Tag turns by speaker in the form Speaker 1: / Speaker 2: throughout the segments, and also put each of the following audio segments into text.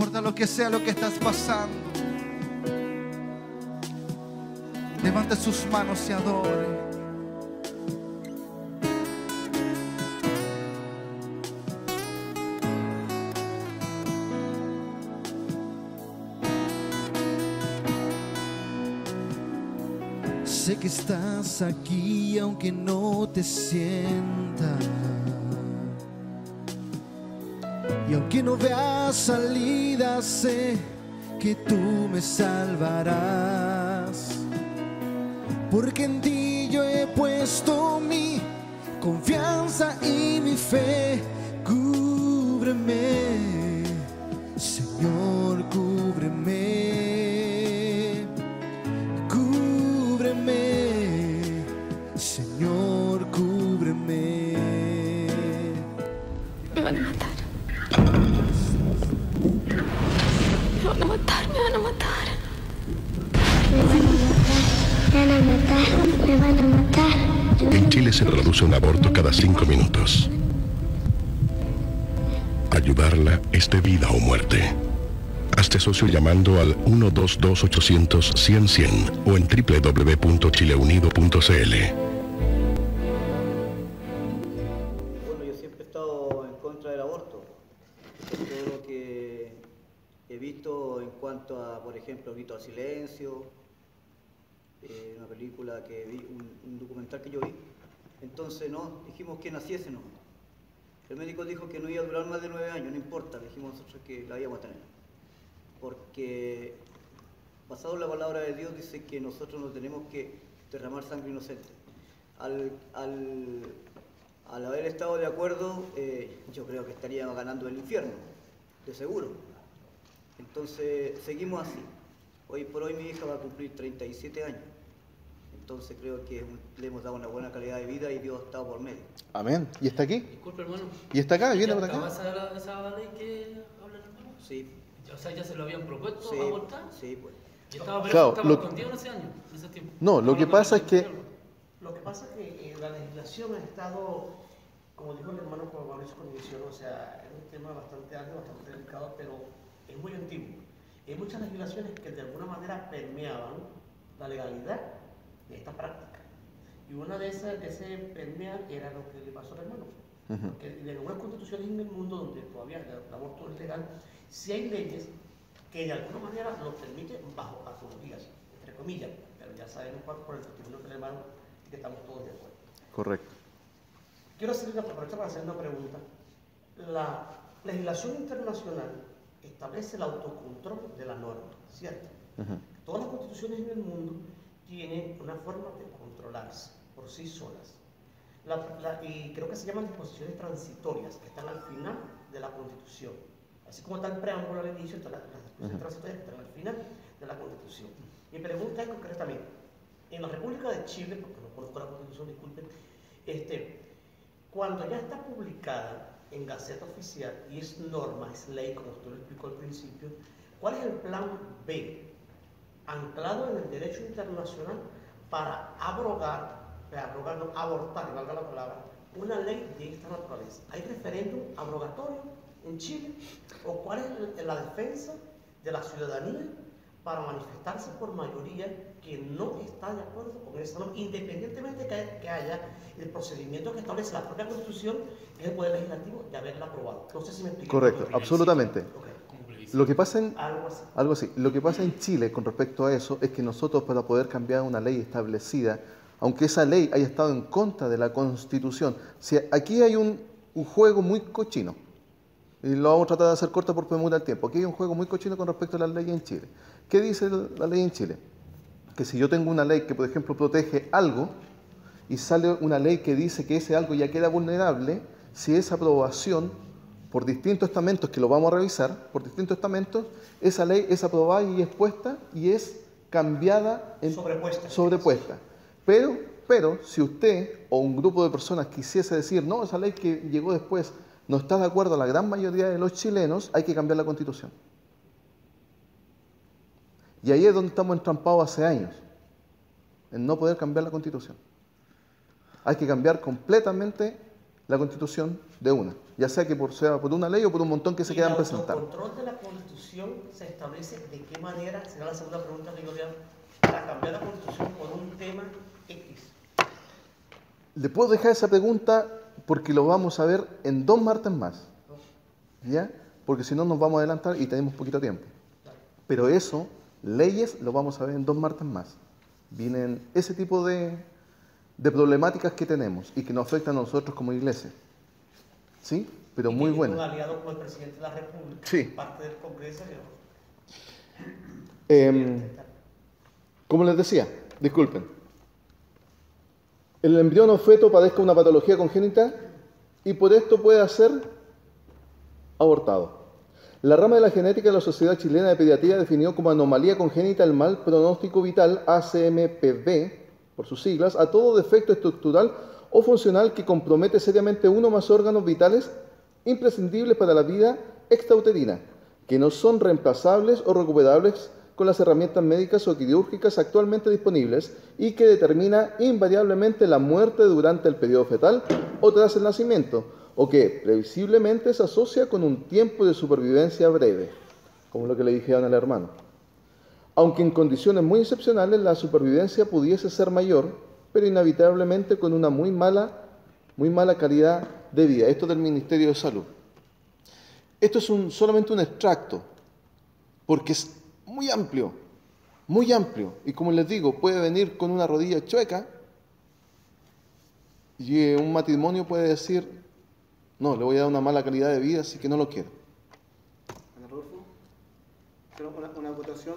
Speaker 1: importa lo que sea lo que estás pasando, levante sus manos y adore. Sé que estás aquí aunque no te sienta, y aunque no veas salida, sé que tú me salvarás, porque en ti yo he puesto mi confianza y mi fe. Cúbreme, Señor, cúbreme, cúbreme, Señor, cúbreme.
Speaker 2: Me van a matar. Me van a matar, me van a matar.
Speaker 3: Me van a matar, me van a matar.
Speaker 4: En Chile se produce un aborto cada 5 minutos. Ayudarla es de vida o muerte. Hazte socio llamando al 122-800-100-100 o en www.chileunido.cl.
Speaker 5: Bueno, yo siempre he estado en contra del aborto. Todo lo que he visto en cuanto a, por ejemplo, Grito al Silencio, una película que vi, un documental que yo vi. Entonces, no, dijimos que naciese, no. El médico dijo que no iba a durar más de 9 años, no importa, dijimos nosotros que la íbamos a tener. Porque, basado en la palabra de Dios, dice que nosotros no tenemos que derramar sangre inocente. Al haber estado de acuerdo, yo creo que estaríamos ganando el infierno, de seguro. Entonces, seguimos así. Hoy por hoy mi hija va a cumplir 37 años. Entonces creo que le hemos dado una buena calidad de vida y Dios ha estado por medio.
Speaker 6: Amén. ¿Y está aquí?
Speaker 7: Disculpe, hermano.
Speaker 6: ¿Y está acá? ¿Viene por acá?
Speaker 7: ¿Acaba esa ley que habla el hermano?
Speaker 5: Sí.
Speaker 7: O sea, ¿ya se lo habían propuesto
Speaker 5: Sí,
Speaker 7: abortar?
Speaker 5: sí, pues.
Speaker 7: ¿Y estaba
Speaker 6: Claro,
Speaker 7: escondido en ese año, en ese tiempo?
Speaker 6: No, lo que pasa es que...
Speaker 8: Lo que pasa es que la legislación ha estado, como dijo el hermano Juan Mauricio con mencionó, o sea, es un tema bastante arduo, bastante delicado, pero es muy antiguo. Hay muchas legislaciones que de alguna manera permeaban la legalidad de esta práctica. Y una de esas, ese permear, era lo que le pasó al hermano. Porque en algunas constituciones en el mundo donde todavía el aborto es legal, sí hay leyes que de alguna manera lo permiten bajo autonomías, entre comillas, pero ya sabemos cuál por el testimonio que le hermano y que estamos todos de acuerdo.
Speaker 6: Correcto.
Speaker 8: Quiero aprovechar para hacer una pregunta. La legislación internacional establece el autocontrol de la norma, ¿cierto? Todas las constituciones en el mundo tienen una forma de controlarse por sí solas. Y creo que se llaman disposiciones transitorias, que están al final de la Constitución. Así como está el preámbulo al inicio, están las disposiciones transitorias que están al final de la Constitución. Mi pregunta es concretamente, en la República de Chile, porque no conozco la Constitución, disculpen, cuando ya está publicada en Gaceta Oficial y es norma, es ley, como usted lo explicó al principio, ¿cuál es el plan B, anclado en el derecho internacional, para abortar, y valga la palabra, una ley de esta naturaleza? ¿Hay referéndum abrogatorio en Chile? ¿O cuál es la defensa de la ciudadanía para manifestarse por mayoría que no está de acuerdo con esa norma, independientemente que haya el procedimiento que establece la propia Constitución, que es el Poder Legislativo, de haberla aprobado? No sé si me explico.
Speaker 6: Correcto, absolutamente.
Speaker 8: Okay.
Speaker 6: Lo que pasa
Speaker 8: algo así.
Speaker 6: Lo que pasa en Chile con respecto a eso es que nosotros, para poder cambiar una ley establecida, aunque esa ley haya estado en contra de la Constitución, si aquí hay un juego muy cochino, y lo vamos a tratar de hacer corto por premura el tiempo. Aquí hay un juego muy cochino con respecto a las leyes en Chile. ¿Qué dice la ley en Chile? Que si yo tengo una ley que, por ejemplo, protege algo, y sale una ley que dice que ese algo ya queda vulnerable, si esa aprobación por distintos estamentos, que lo vamos a revisar, por distintos estamentos, esa ley es aprobada y expuesta y es cambiada, sobrepuesta. Pero si usted o un grupo de personas quisiese decir, no, esa ley que llegó después no está de acuerdo a la gran mayoría de los chilenos, hay que cambiar la Constitución. Y ahí es donde estamos entrampados hace años, en no poder cambiar la Constitución. Hay que cambiar completamente la Constitución de una, ya sea que sea por una ley o por un montón que se quedan presentando.
Speaker 8: ¿El control de la Constitución se establece de qué manera? Será la segunda pregunta que yo le hago. Para cambiar la Constitución por un tema X.
Speaker 6: Le puedo dejar esa pregunta porque lo vamos a ver en 2 martes más, ¿ya? Porque si no nos vamos a adelantar y tenemos poquito tiempo. Pero eso, leyes, lo vamos a ver en 2 martes más. Vienen ese tipo de problemáticas que tenemos y que nos afectan a nosotros como iglesia. ¿Sí? Pero muy buena.
Speaker 8: Un aliado con el presidente de la República,
Speaker 6: sí.
Speaker 8: Parte del Congreso.
Speaker 6: Como les decía, disculpen. El embrión o feto padezca una patología congénita y por esto puede ser abortado. La rama de la genética de la Sociedad Chilena de Pediatría definió como anomalía congénita el mal pronóstico vital, ACMPV, por sus siglas, a todo defecto estructural o funcional que compromete seriamente uno o más órganos vitales imprescindibles para la vida extrauterina, que no son reemplazables o recuperables con las herramientas médicas o quirúrgicas actualmente disponibles y que determina invariablemente la muerte durante el periodo fetal o tras el nacimiento, o que previsiblemente se asocia con un tiempo de supervivencia breve, como lo que le dijeron al hermano. Aunque en condiciones muy excepcionales la supervivencia pudiese ser mayor, pero inevitablemente con una muy mala calidad de vida. Esto del Ministerio de Salud. Esto es solamente un extracto, porque es muy amplio, y como les digo, puede venir con una rodilla chueca y un matrimonio puede decir, no, le voy a dar una mala calidad de vida, así que no lo quiero.
Speaker 9: Ana Rodolfo, una acotación.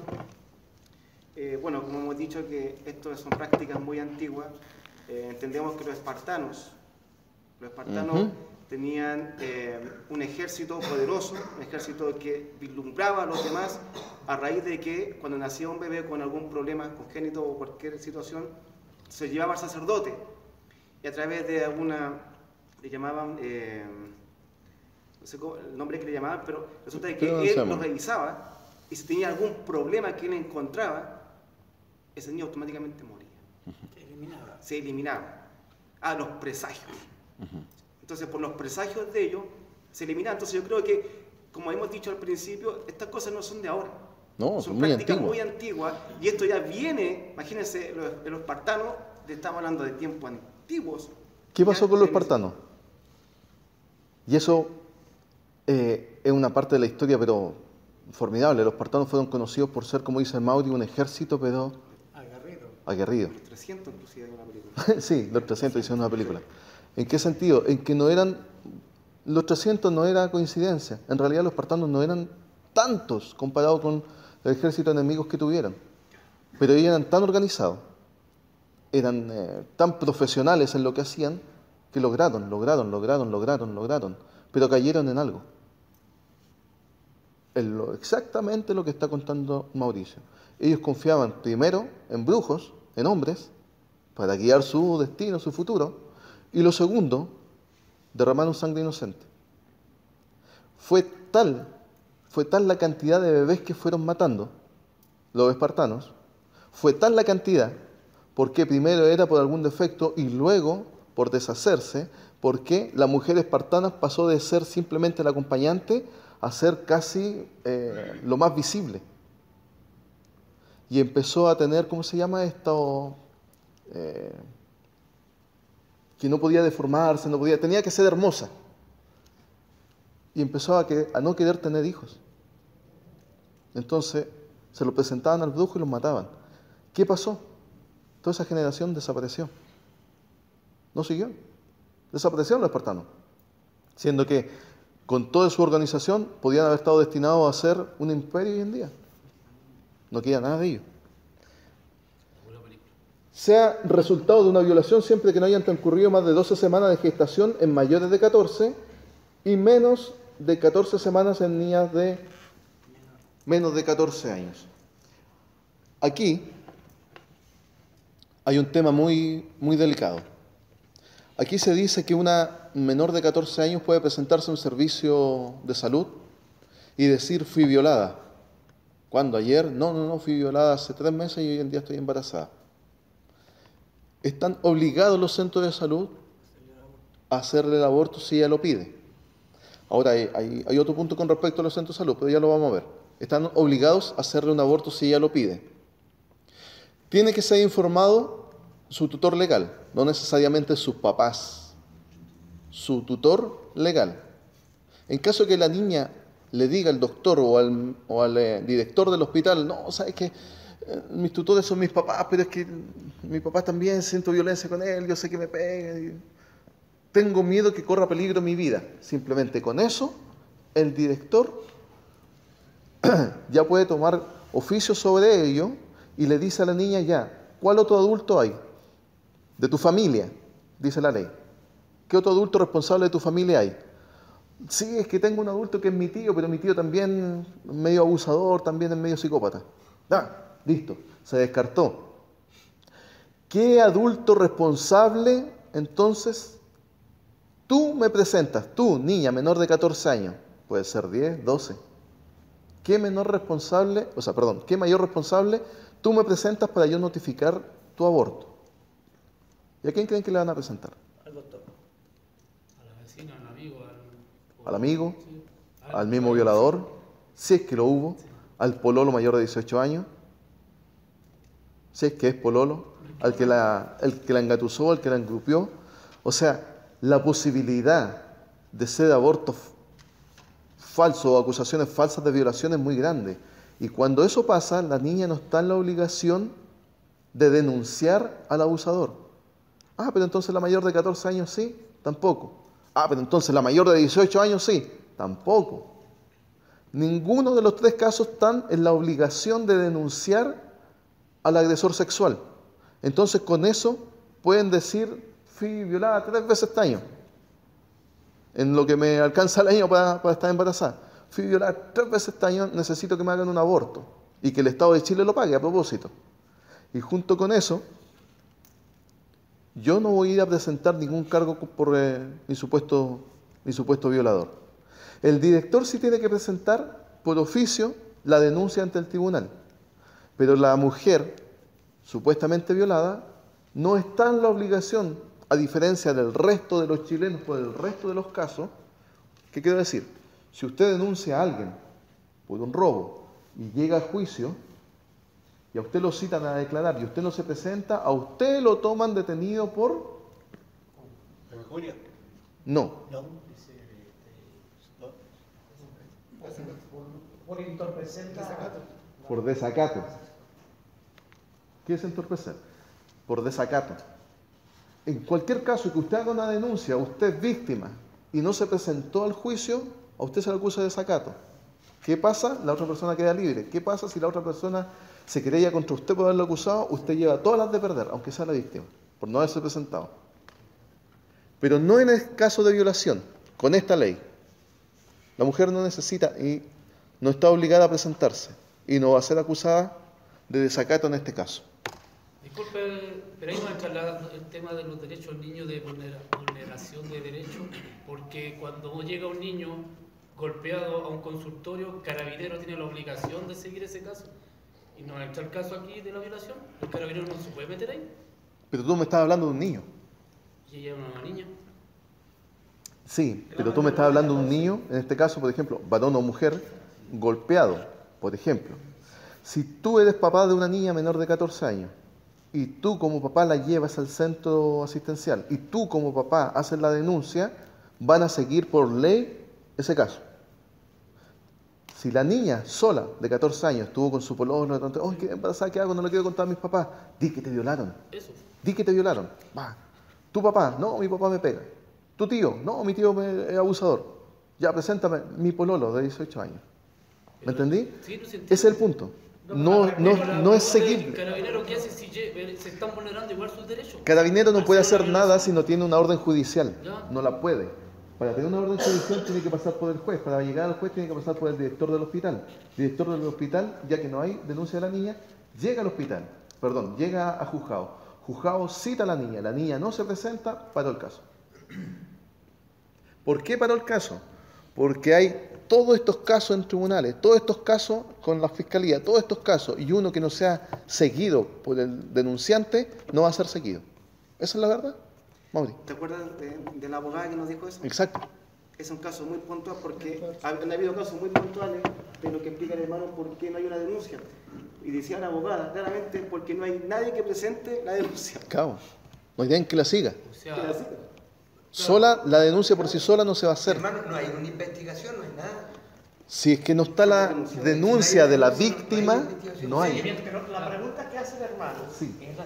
Speaker 9: Bueno, como hemos dicho que esto son prácticas muy antiguas, entendemos que los espartanos tenían un ejército poderoso, un ejército que vislumbraba a los demás a raíz de que cuando nacía un bebé con algún problema congénito o cualquier situación, se llevaba al sacerdote y a través de alguna, le llamaban, no sé el nombre que le llamaban, pero resulta de que él lo revisaba y si tenía algún problema que él encontraba, ese niño automáticamente moría. Se eliminaba. Los presagios. Entonces, por los presagios de ellos, se eliminaba. Entonces, yo creo que, como hemos dicho al principio, estas cosas no son de ahora.
Speaker 6: No,
Speaker 9: son prácticas muy antiguas. Y esto ya viene, imagínense, los espartanos, estamos hablando de tiempos antiguos.
Speaker 6: ¿Qué pasó con los espartanos? Y eso es una parte de la historia, pero formidable. Los espartanos fueron conocidos por ser, como dice Mauri, un ejército, pero aguerrido.
Speaker 9: Los 300 inclusive en una película.
Speaker 6: Sí, los 300 hicieron una película. ¿En qué sentido? En que los 300 no era coincidencia. En realidad los espartanos no eran tantos comparado con el ejército de enemigos que tuvieron. Pero ellos eran tan organizados, eran tan profesionales en lo que hacían, que lograron. Pero cayeron en algo. Exactamente lo que está contando Mauricio. Ellos confiaban primero en brujos, en hombres, para guiar su destino, su futuro, y lo segundo, derramaron sangre inocente. Fue tal la cantidad de bebés que fueron matando los espartanos, fue tal la cantidad, porque primero era por algún defecto y luego por deshacerse, porque la mujer espartana pasó de ser simplemente la acompañante a ser casi lo más visible. Y empezó a tener, ¿cómo se llama esto? Que no podía deformarse, tenía que ser hermosa. Y empezó a no querer tener hijos. Entonces se lo presentaban al brujo y los mataban. ¿Qué pasó? Toda esa generación desapareció. No siguió. Desaparecieron los espartanos. Siendo que con toda su organización podían haber estado destinados a ser un imperio hoy en día. No queda nada de ello. Sea resultado de una violación siempre que no hayan transcurrido más de 12 semanas de gestación en mayores de 14 y menos de 14 semanas en niñas de menos de 14 años. Aquí hay un tema muy delicado. Aquí se dice que una menor de 14 años puede presentarse a un servicio de salud y decir, fui violada. ¿Cuándo? ¿Ayer? No, fui violada hace 3 meses y hoy en día estoy embarazada. Están obligados los centros de salud a hacerle el aborto si ella lo pide. Ahora, hay otro punto con respecto a los centros de salud, pero ya lo vamos a ver. Están obligados a hacerle un aborto si ella lo pide. Tiene que ser informado su tutor legal, no necesariamente sus papás. Su tutor legal. En caso que la niña le diga al doctor o al director del hospital, no, ¿sabes qué? Mis tutores son mis papás, pero es que mi papá también, siento violencia con él, yo sé que me pega, y tengo miedo que corra peligro mi vida. Simplemente con eso, el director ya puede tomar oficio sobre ello y le dice a la niña ya, ¿cuál otro adulto hay? De tu familia, dice la ley. ¿Qué otro adulto responsable de tu familia hay? Sí, es que tengo un adulto que es mi tío, pero mi tío también es medio abusador, también es medio psicópata. Listo, se descartó. ¿Qué adulto responsable entonces tú me presentas? Tú, niña menor de 14 años, puede ser 10, 12. ¿Qué mayor responsable tú me presentas para yo notificar tu aborto? ¿Y a quién creen que le van a presentar?
Speaker 5: Al doctor.
Speaker 7: A la vecina, al amigo.
Speaker 6: Al amigo,
Speaker 7: Sí.
Speaker 6: al mismo violador, si es que lo hubo, al pololo mayor de 18 años, si es que es pololo, el que la engatusó, el que la engrupió. O sea, la posibilidad de ser abortos falsos o acusaciones falsas de violación es muy grande. Y cuando eso pasa, la niña no está en la obligación de denunciar al abusador. Pero entonces la mayor de 14 años sí, tampoco. Pero entonces la mayor de 18 años sí, tampoco. Ninguno de los tres casos están en la obligación de denunciar al agresor sexual. Entonces con eso pueden decir, fui violada 3 veces este año, en lo que me alcanza el año para estar embarazada. Fui violada 3 veces este año, necesito que me hagan un aborto y que el Estado de Chile lo pague a propósito. Y junto con eso, yo no voy a ir a presentar ningún cargo por mi supuesto violador. El director sí tiene que presentar por oficio la denuncia ante el tribunal, pero la mujer supuestamente violada no está en la obligación, a diferencia del resto de los chilenos por el resto de los casos. ¿Qué quiero decir? Si usted denuncia a alguien por un robo y llega a juicio y a usted lo citan a declarar y usted no se presenta, a usted lo toman detenido por...
Speaker 9: ¿Perjuria?
Speaker 6: No.
Speaker 8: Por entorpecer
Speaker 6: Por desacato. ¿Qué es entorpecer? Por desacato. En cualquier caso que usted haga una denuncia, usted es víctima y no se presentó al juicio, a usted se le acusa de desacato. ¿Qué pasa? La otra persona queda libre. ¿Qué pasa si la otra persona se querella contra usted por haberlo acusado? Usted lleva todas las de perder, aunque sea la víctima, por no haberse presentado. Pero no en el caso de violación, con esta ley. La mujer no necesita y no está obligada a presentarse y no va a ser acusada de desacato en este caso.
Speaker 7: Disculpe, pero ahí no entra el tema de los derechos del niño, de vulneración de derechos, porque cuando llega un niño golpeado a un consultorio, Carabinero tiene la obligación de seguir ese caso. Y no entra el caso aquí de la violación, el Carabinero no se puede meter ahí.
Speaker 6: Pero tú me estás hablando de un niño.
Speaker 7: Y ella es una niña.
Speaker 6: Sí, pero tú me estás hablando de un niño, en este caso, por ejemplo, varón o mujer, golpeado, por ejemplo. Si tú eres papá de una niña menor de 14 años y tú como papá la llevas al centro asistencial y tú como papá haces la denuncia, van a seguir por ley ese caso. Si la niña sola de 14 años estuvo con su pololo, ¿qué embarazada qué hago? No le quiero contar a mis papás. Di que te violaron.
Speaker 7: Eso.
Speaker 6: Di que te violaron. Va. Tu papá, no, mi papá me pega. Tu tío, no, mi tío es abusador. Ya, preséntame mi pololo de 18 años. ¿Me entendí?
Speaker 7: Sí, no se entiende.
Speaker 6: Ese es el punto. No es seguible.
Speaker 7: ¿Carabinero qué hace si se están vulnerando igual sus derechos?
Speaker 6: Carabinero no puede hacer nada si no tiene una orden judicial.
Speaker 7: Ya.
Speaker 6: No la puede. Para tener una orden judicial tiene que pasar por el juez. Para llegar al juez tiene que pasar por el director del hospital. El director del hospital, ya que no hay denuncia de la niña, llega al hospital. Llega a juzgado. Juzgado cita a la niña no se presenta, paró el caso. ¿Por qué paró el caso? Porque hay todos estos casos en tribunales, todos estos casos con la fiscalía, todos estos casos, y uno que no sea seguido por el denunciante no va a ser seguido. ¿Esa es la verdad? Mauri.
Speaker 9: ¿Te acuerdas de la abogada que nos dijo eso?
Speaker 6: Exacto.
Speaker 9: Es un caso muy puntual porque han habido casos muy puntuales de lo que explica el hermano por qué no hay una denuncia. Y decía la abogada claramente porque no hay nadie que presente la denuncia.
Speaker 6: Claro. No hay nadie que la siga.
Speaker 7: O sea,
Speaker 9: Que la siga.
Speaker 6: Sola, la denuncia por sí sola no se va a hacer.
Speaker 10: Hermano, no hay una investigación, no hay nada.
Speaker 6: Si es que no está la denuncia de la víctima, no hay.
Speaker 8: Pero la pregunta que hace el hermano,
Speaker 6: Sí.
Speaker 8: es la,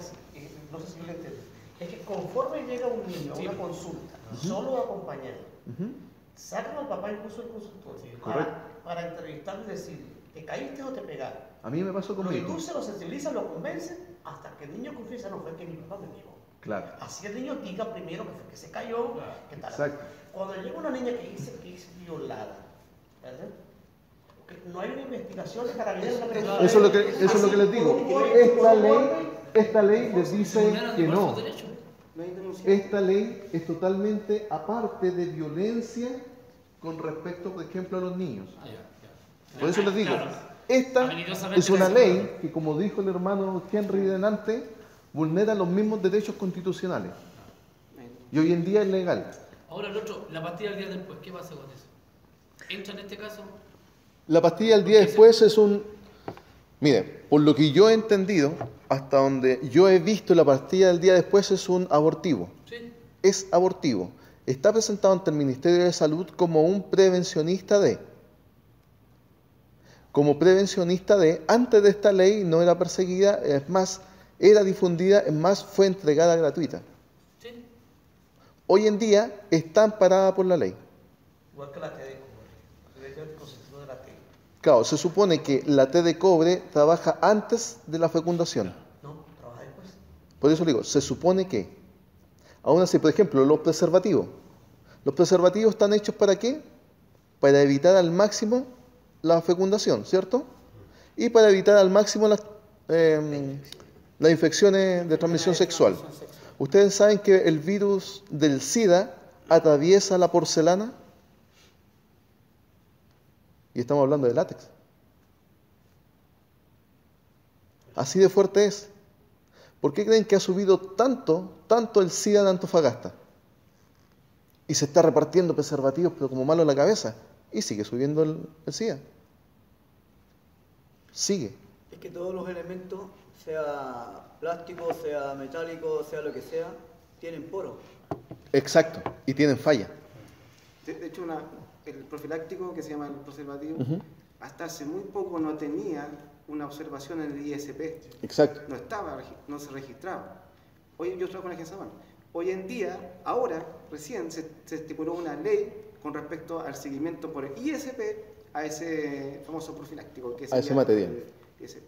Speaker 8: no sé si lo entiendo, es que conforme llega un niño a una consulta, solo acompañado, sacan al papá incluso del consultorio para entrevistarlo y decir, ¿te caíste o te pegaron?
Speaker 6: A mí me pasó
Speaker 8: Lo
Speaker 6: conmigo.
Speaker 8: induce, lo sensibiliza, lo convence, hasta que el niño confiesa, no fue que mi papá me pegó.
Speaker 6: Claro.
Speaker 8: Así el niño diga primero que fue que se cayó, que tal.
Speaker 6: Exacto.
Speaker 8: Cuando llega una niña que dice que es violada, ¿verdad? Porque no hay una investigación de carabineros.
Speaker 6: Eso es lo que les digo. Esta ley les dice que no.
Speaker 9: No hay denuncia.
Speaker 6: Esta ley es totalmente aparte de violencia con respecto, por ejemplo, a los niños. Por eso les digo, esta es una ley que, como dijo el hermano Henry delante, vulnera los mismos derechos constitucionales. Y hoy en día es legal.
Speaker 7: ahora el otro, la pastilla del día después, ¿qué pasa con eso? ¿Entra en este caso?
Speaker 6: La pastilla del día después es un... Mire, por lo que yo he entendido, hasta donde yo he visto, la pastilla del día después es un abortivo.
Speaker 7: Sí.
Speaker 6: Es abortivo. Está presentado ante el Ministerio de Salud como un prevencionista de... Como prevencionista de... Antes de esta ley no era perseguida, es más, era difundida, es más, fue entregada gratuita.
Speaker 7: Sí.
Speaker 6: Hoy en día está amparada por la ley.
Speaker 8: Igual que la T de cobre. El concepto de la T.
Speaker 6: Claro, se supone que la T de cobre trabaja antes de la fecundación.
Speaker 8: No, trabaja después.
Speaker 6: Por eso le digo, se supone que. Aún así, por ejemplo, los preservativos. Los preservativos están hechos ¿para qué? Para evitar al máximo la fecundación, ¿cierto? Y para evitar al máximo las infecciones de transmisión sexual. ¿Ustedes saben que el virus del SIDA atraviesa la porcelana? Y estamos hablando de látex. Así de fuerte es. ¿Por qué creen que ha subido tanto el SIDA en Antofagasta? Y se está repartiendo preservativos, pero como malo en la cabeza. Y sigue subiendo el SIDA. Sigue.
Speaker 5: Es que todos los elementos, sea plástico, sea metálico, sea lo que sea, tienen poros.
Speaker 6: Exacto. Y tienen falla.
Speaker 9: De hecho, el profiláctico, que se llama el preservativo, hasta hace muy poco no tenía una observación en el ISP.
Speaker 6: Exacto.
Speaker 9: No se registraba. Hoy yo trabajo en la agencia Sabana. Hoy en día, ahora, recién se estipuló una ley con respecto al seguimiento por el ISP a ese famoso profiláctico.
Speaker 6: A ese material.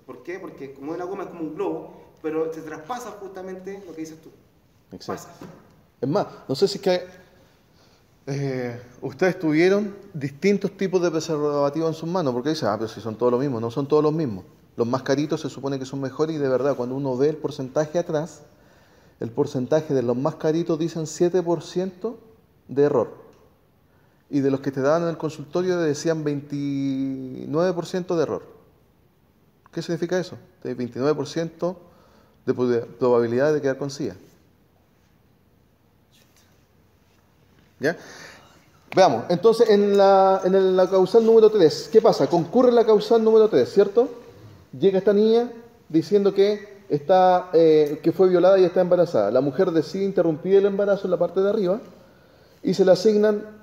Speaker 9: ¿Por qué? Porque como una goma es como un globo, pero se traspasa justamente lo que dices tú.
Speaker 6: Exacto.
Speaker 9: Pasa.
Speaker 6: Es más, no sé si es que ustedes tuvieron distintos tipos de preservativos en sus manos, porque dicen, pero si son todos los mismos, no son todos los mismos. Los más caritos se supone que son mejores y de verdad cuando uno ve el porcentaje atrás, el porcentaje de los más caritos dicen 7% de error. Y de los que te daban en el consultorio decían 29% de error. ¿Qué significa eso? 29% de probabilidad de quedar con SIDA. ¿Ya? Veamos, entonces en la causal número 3, ¿qué pasa? Concurre la causal número 3, ¿cierto? Llega esta niña diciendo que fue violada y está embarazada. La mujer decide interrumpir el embarazo en la parte de arriba y se le asignan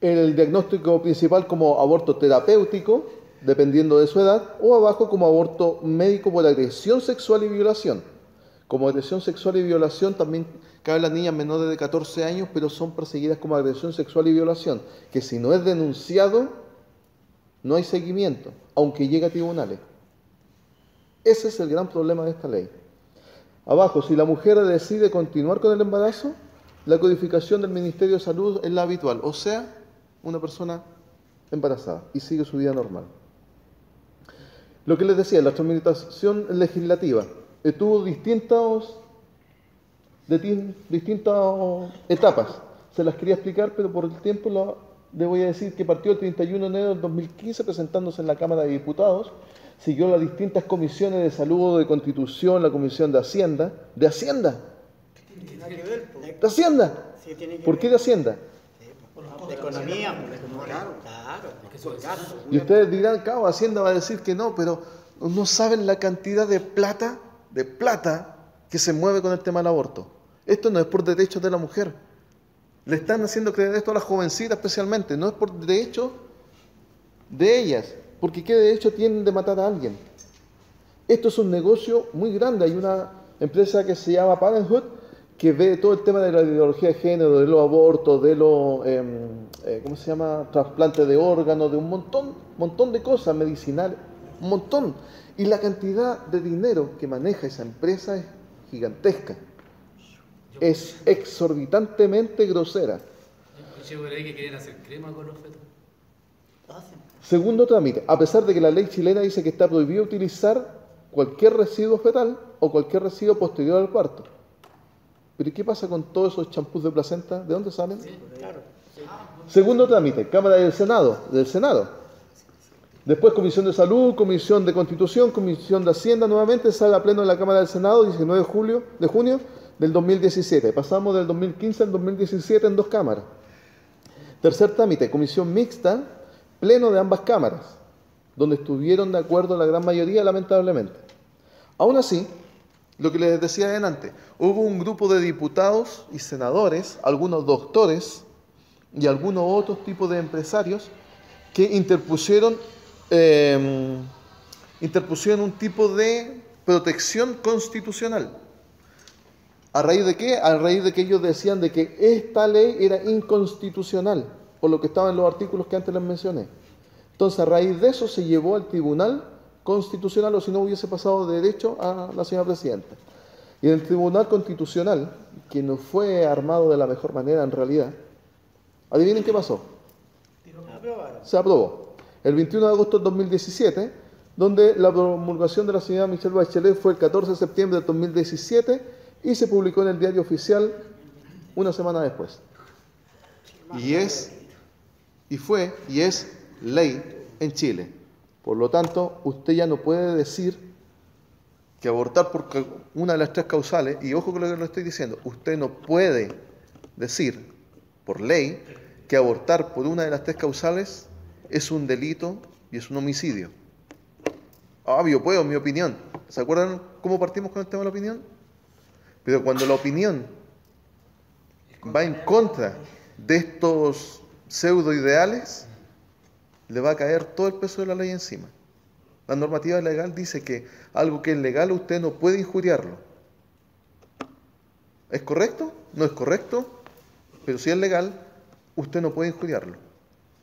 Speaker 6: el diagnóstico principal como aborto terapéutico, dependiendo de su edad, o abajo como aborto médico por agresión sexual y violación. Como agresión sexual y violación también caben las niñas menores de 14 años, pero son perseguidas como agresión sexual y violación, que si no es denunciado, no hay seguimiento, aunque llegue a tribunales. Ese es el gran problema de esta ley. Abajo, si la mujer decide continuar con el embarazo, la codificación del Ministerio de Salud es la habitual, o sea, una persona embarazada y sigue su vida normal. Lo que les decía, la tramitación legislativa tuvo distintas etapas. Se las quería explicar, pero por el tiempo le voy a decir que partió el 31 de enero del 2015 presentándose en la Cámara de Diputados, siguió las distintas comisiones de salud, de constitución, la comisión de Hacienda. ¿De Hacienda?
Speaker 5: Nada que ver, po.
Speaker 6: ¿De Hacienda?
Speaker 5: Sí, tiene que
Speaker 6: ¿Por
Speaker 5: ver.
Speaker 6: qué de Hacienda?
Speaker 5: De economía, po. Claro.
Speaker 6: Y ustedes dirán, claro, Hacienda va a decir que no, pero no saben la cantidad de plata que se mueve con el tema del aborto. Esto no es por derechos de la mujer. Le están haciendo creer esto a las jovencitas especialmente. No es por derecho de ellas. Porque ¿qué derecho tienen de matar a alguien? Esto es un negocio muy grande. Hay una empresa que se llama Parenthood que ve todo el tema de la ideología de género, de los abortos, de los, ¿cómo se llama? Trasplantes de órganos, de un montón de cosas medicinales, un montón. Y la cantidad de dinero que maneja esa empresa es gigantesca. Es exorbitantemente grosera.
Speaker 7: Yo por ahí que quieren hacer crema con los fetos.
Speaker 6: Segundo trámite, a pesar de que la ley chilena dice que está prohibido utilizar cualquier residuo fetal o cualquier residuo posterior al parto. Pero ¿y qué pasa con todos esos champús de placenta? ¿De dónde salen?
Speaker 5: Sí, claro. Sí.
Speaker 6: Segundo trámite, Cámara del Senado. Después Comisión de Salud, Comisión de Constitución, Comisión de Hacienda, nuevamente sale a pleno de la Cámara del Senado, 19 de junio del 2017. Pasamos del 2015 al 2017 en 2 cámaras. Tercer trámite, Comisión Mixta, pleno de ambas cámaras, donde estuvieron de acuerdo la gran mayoría, lamentablemente. Aún así, lo que les decía adelante, hubo un grupo de diputados y senadores, algunos doctores y algunos otros tipos de empresarios que interpusieron un tipo de protección constitucional. ¿A raíz de qué? A raíz de que ellos decían de que esta ley era inconstitucional, por lo que estaba en los artículos que antes les mencioné. Entonces, a raíz de eso se llevó al Tribunal Constitucional, o si no hubiese pasado de derecho a la señora Presidenta. Y en el Tribunal Constitucional, que no fue armado de la mejor manera en realidad, adivinen qué pasó. Se aprobó. El 21 de agosto del 2017, donde la promulgación de la señora Michelle Bachelet fue el 14 de septiembre del 2017 y se publicó en el Diario Oficial una semana después. Y es ley en Chile. Por lo tanto, usted ya no puede decir que abortar por una de las 3 causales, y ojo con lo que lo estoy diciendo, usted no puede decir por ley que abortar por una de las 3 causales es un delito y es un homicidio. Obvio, puedo, mi opinión. ¿Se acuerdan cómo partimos con el tema de la opinión? Pero cuando la opinión va en contra de estos pseudo ideales, le va a caer todo el peso de la ley encima. La normativa legal dice que algo que es legal usted no puede injuriarlo. ¿Es correcto? No es correcto, pero si es legal, usted no puede injuriarlo.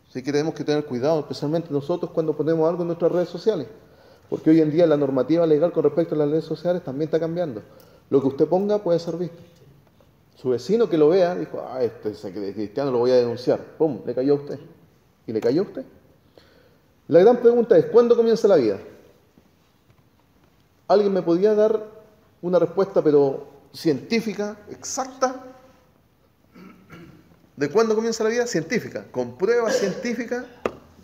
Speaker 6: Así que tenemos que tener cuidado, especialmente nosotros cuando ponemos algo en nuestras redes sociales, porque hoy en día la normativa legal con respecto a las redes sociales también está cambiando. Lo que usted ponga puede ser visto. Su vecino que lo vea dijo, este cristiano lo voy a denunciar. ¡Pum! Le cayó a usted. ¿Y le cayó a usted? La gran pregunta es, ¿cuándo comienza la vida? ¿Alguien me podía dar una respuesta, pero científica, exacta? ¿De cuándo comienza la vida? Científica, con pruebas científicas.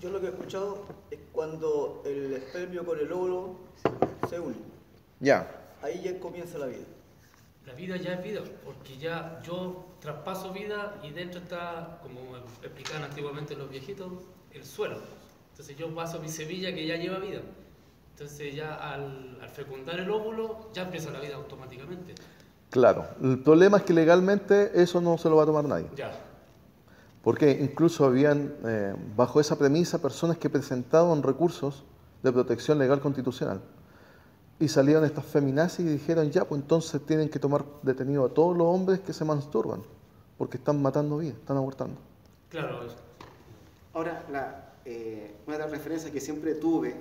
Speaker 5: Yo lo que he escuchado es cuando el espermio con el óvulo se unen.
Speaker 6: Ya.
Speaker 5: Ahí ya comienza la vida.
Speaker 7: La vida ya es vida, porque ya yo traspaso vida y dentro está, como explicaban antiguamente los viejitos, el suelo. Entonces yo paso mi semilla que ya lleva vida. Entonces ya al fecundar el óvulo ya empieza la vida automáticamente.
Speaker 6: Claro, el problema es que legalmente eso no se lo va a tomar nadie.
Speaker 7: Ya.
Speaker 6: Porque incluso habían, bajo esa premisa, personas que presentaban recursos de protección legal constitucional. Y salieron estas feminazis y dijeron, ya, pues entonces tienen que tomar detenido a todos los hombres que se masturban, porque están matando vidas, están abortando.
Speaker 7: Claro.
Speaker 9: Ahora, una de las referencias que siempre tuve,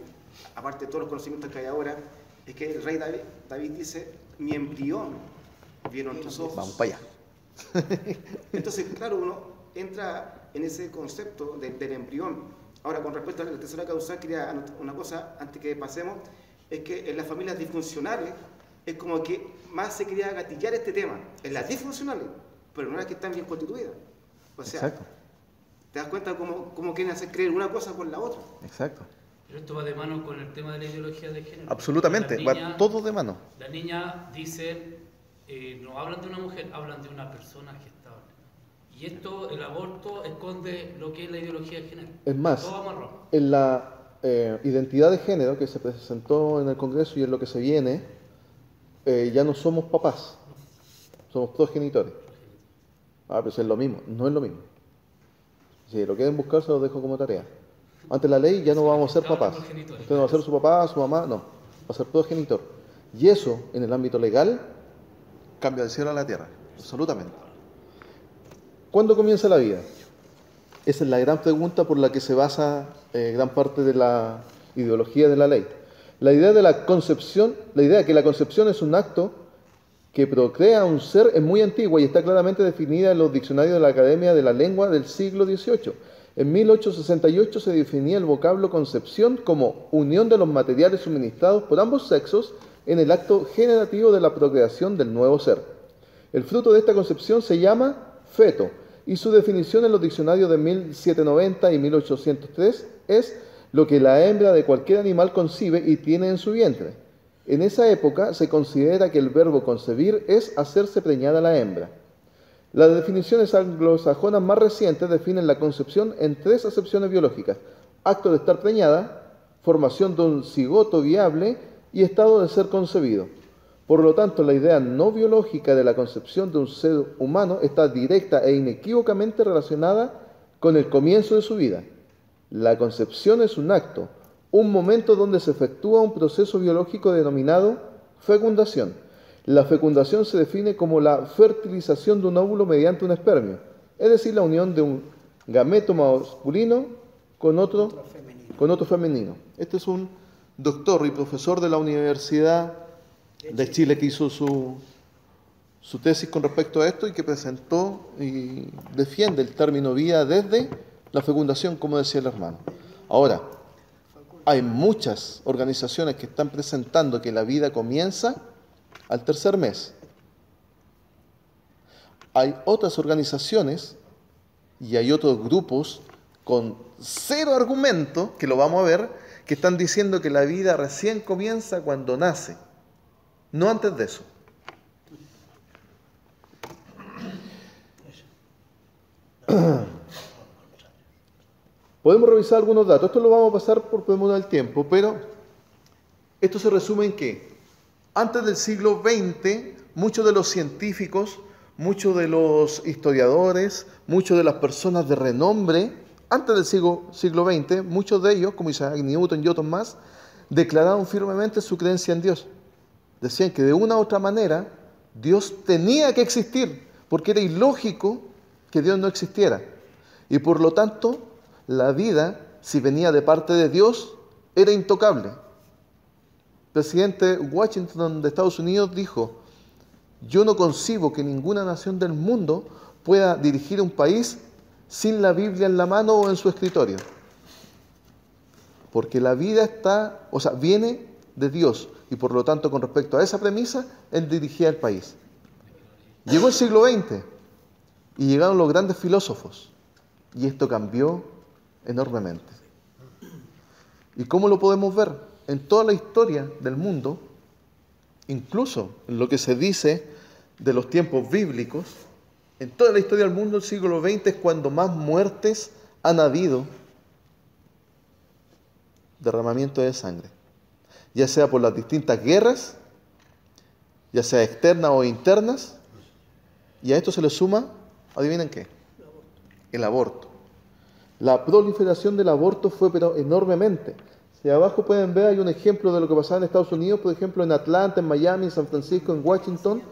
Speaker 9: aparte de todos los conocimientos que hay ahora, es que el rey David dice, mi embrión vieron tus ojos.
Speaker 6: Vamos para allá.
Speaker 9: Entonces, claro, uno entra en ese concepto del embrión. Ahora, con respecto a la tercera causal, quería anotar una cosa antes que pasemos, es que en las familias disfuncionales es como que más se quería gatillar este tema, en las disfuncionales, pero no las que están bien constituidas. O sea,
Speaker 6: exacto.
Speaker 9: ¿Te das cuenta cómo quieren hacer creer una cosa por la otra?
Speaker 6: Exacto.
Speaker 7: Pero esto va de mano con el tema de la ideología de género.
Speaker 6: Absolutamente, va todo de mano.
Speaker 7: Las niñas dicen, no hablan de una mujer, hablan de una persona gestable. Y esto, el aborto, esconde lo que es la ideología de género.
Speaker 6: Es más,
Speaker 7: todo amarrado.
Speaker 6: en la identidad de género que se presentó en el Congreso y en lo que se viene, ya no somos papás, somos progenitores. Ah, pero es lo mismo, no es lo mismo. Si lo quieren buscar, se lo dejo como tarea. Ante la ley ya no vamos a ser papás. Usted no va a ser su papá, su mamá, no. Va a ser progenitor. Y eso, en el ámbito legal, cambia del cielo a la tierra. Absolutamente. ¿Cuándo comienza la vida? Esa es la gran pregunta por la que se basa gran parte de la ideología de la ley. La idea de la concepción, la idea de que la concepción es un acto que procrea a un ser es muy antigua y está claramente definida en los diccionarios de la Academia de la Lengua del siglo XVIII. En 1868 se definía el vocablo concepción como unión de los materiales suministrados por ambos sexos en el acto generativo de la procreación del nuevo ser. El fruto de esta concepción se llama feto y su definición en los diccionarios de 1790 y 1803 es lo que la hembra de cualquier animal concibe y tiene en su vientre. En esa época se considera que el verbo concebir es hacerse preñada la hembra. Las definiciones anglosajonas más recientes definen la concepción en tres acepciones biológicas: acto de estar preñada, formación de un cigoto viable y estado de ser concebido. Por lo tanto, la idea no biológica de la concepción de un ser humano está directa e inequívocamente relacionada con el comienzo de su vida. La concepción es un acto, un momento donde se efectúa un proceso biológico denominado fecundación. La fecundación se define como la fertilización de un óvulo mediante un espermio, es decir, la unión de un gameto masculino con otro femenino. Este es un doctor y profesor de la Universidad de Chile que hizo su tesis con respecto a esto y que presentó y defiende el término vida desde la fecundación, como decía el hermano. Ahora, hay muchas organizaciones que están presentando que la vida comienza al tercer mes. Hay otras organizaciones y hay otros grupos con cero argumento, que lo vamos a ver, que están diciendo que la vida recién comienza cuando nace, no antes de eso. Podemos revisar algunos datos. Esto lo vamos a pasar por premura del tiempo, pero esto se resume en que antes del siglo XX, muchos de los científicos, muchos de los historiadores, muchas de las personas de renombre, antes del siglo XX, muchos de ellos, como Isaac Newton y otros más, declararon firmemente su creencia en Dios. Decían que de una u otra manera Dios tenía que existir, porque era ilógico que Dios no existiera. Y por lo tanto, la vida, si venía de parte de Dios, era intocable. El presidente Washington de Estados Unidos dijo: yo no concibo que ninguna nación del mundo pueda dirigir un país sin la Biblia en la mano o en su escritorio. Porque la vida viene de Dios y por lo tanto, con respecto a esa premisa, él dirigía el país. Llegó el siglo XX y llegaron los grandes filósofos y esto cambió enormemente. ¿Y cómo lo podemos ver? En toda la historia del mundo, incluso en lo que se dice de los tiempos bíblicos, en toda la historia del mundo, el siglo XX es cuando más muertes han habido, derramamiento de sangre, ya sea por las distintas guerras, ya sea externas o internas, y a esto se le suma, ¿adivinen qué? El aborto. La proliferación del aborto fue pero enormemente. Si abajo pueden ver, hay un ejemplo de lo que pasaba en Estados Unidos, por ejemplo en Atlanta, en Miami, en San Francisco, en Washington,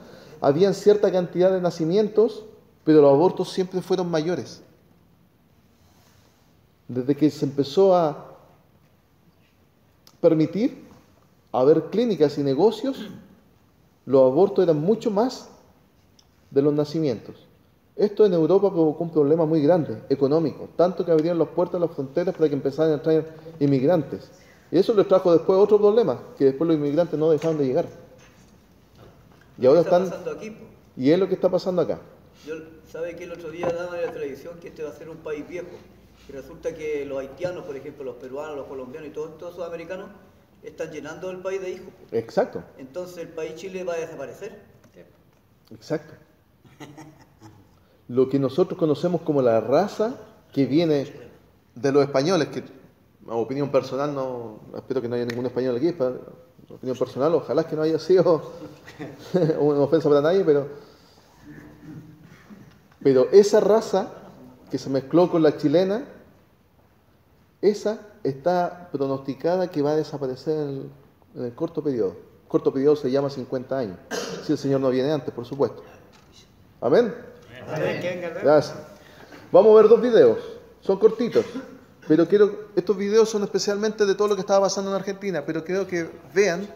Speaker 6: habían cierta cantidad de nacimientos, pero los abortos siempre fueron mayores. Desde que se empezó a permitir haber clínicas y negocios, los abortos eran mucho más de los nacimientos. Esto en Europa provocó un problema muy grande, económico, tanto que abrieron las puertas de las fronteras para que empezaran a entrar inmigrantes. Y eso les trajo después otro problema, que después los inmigrantes no dejaron de llegar. Y ahora están... Y es lo que está pasando acá.
Speaker 5: ¿Sabe que el otro día daban en la televisión que este va a ser un país viejo? Y resulta que los haitianos, por ejemplo, los peruanos, los colombianos y todos esos americanos están llenando el país de hijos.
Speaker 6: Exacto.
Speaker 5: Entonces el país Chile va a desaparecer.
Speaker 6: Exacto. Lo que nosotros conocemos como la raza que viene de los españoles, que a opinión personal, no espero que no haya ningún español aquí, para opinión personal, ojalá que no haya sido una ofensa para nadie, pero esa raza que se mezcló con la chilena, esa está pronosticada que va a desaparecer en el corto periodo. Corto periodo se llama 50 años, si el Señor no viene antes, por supuesto. ¿Amén? Gracias. Vamos a ver 2 videos, son cortitos, pero estos videos son especialmente de todo lo que estaba pasando en Argentina, pero quiero que vean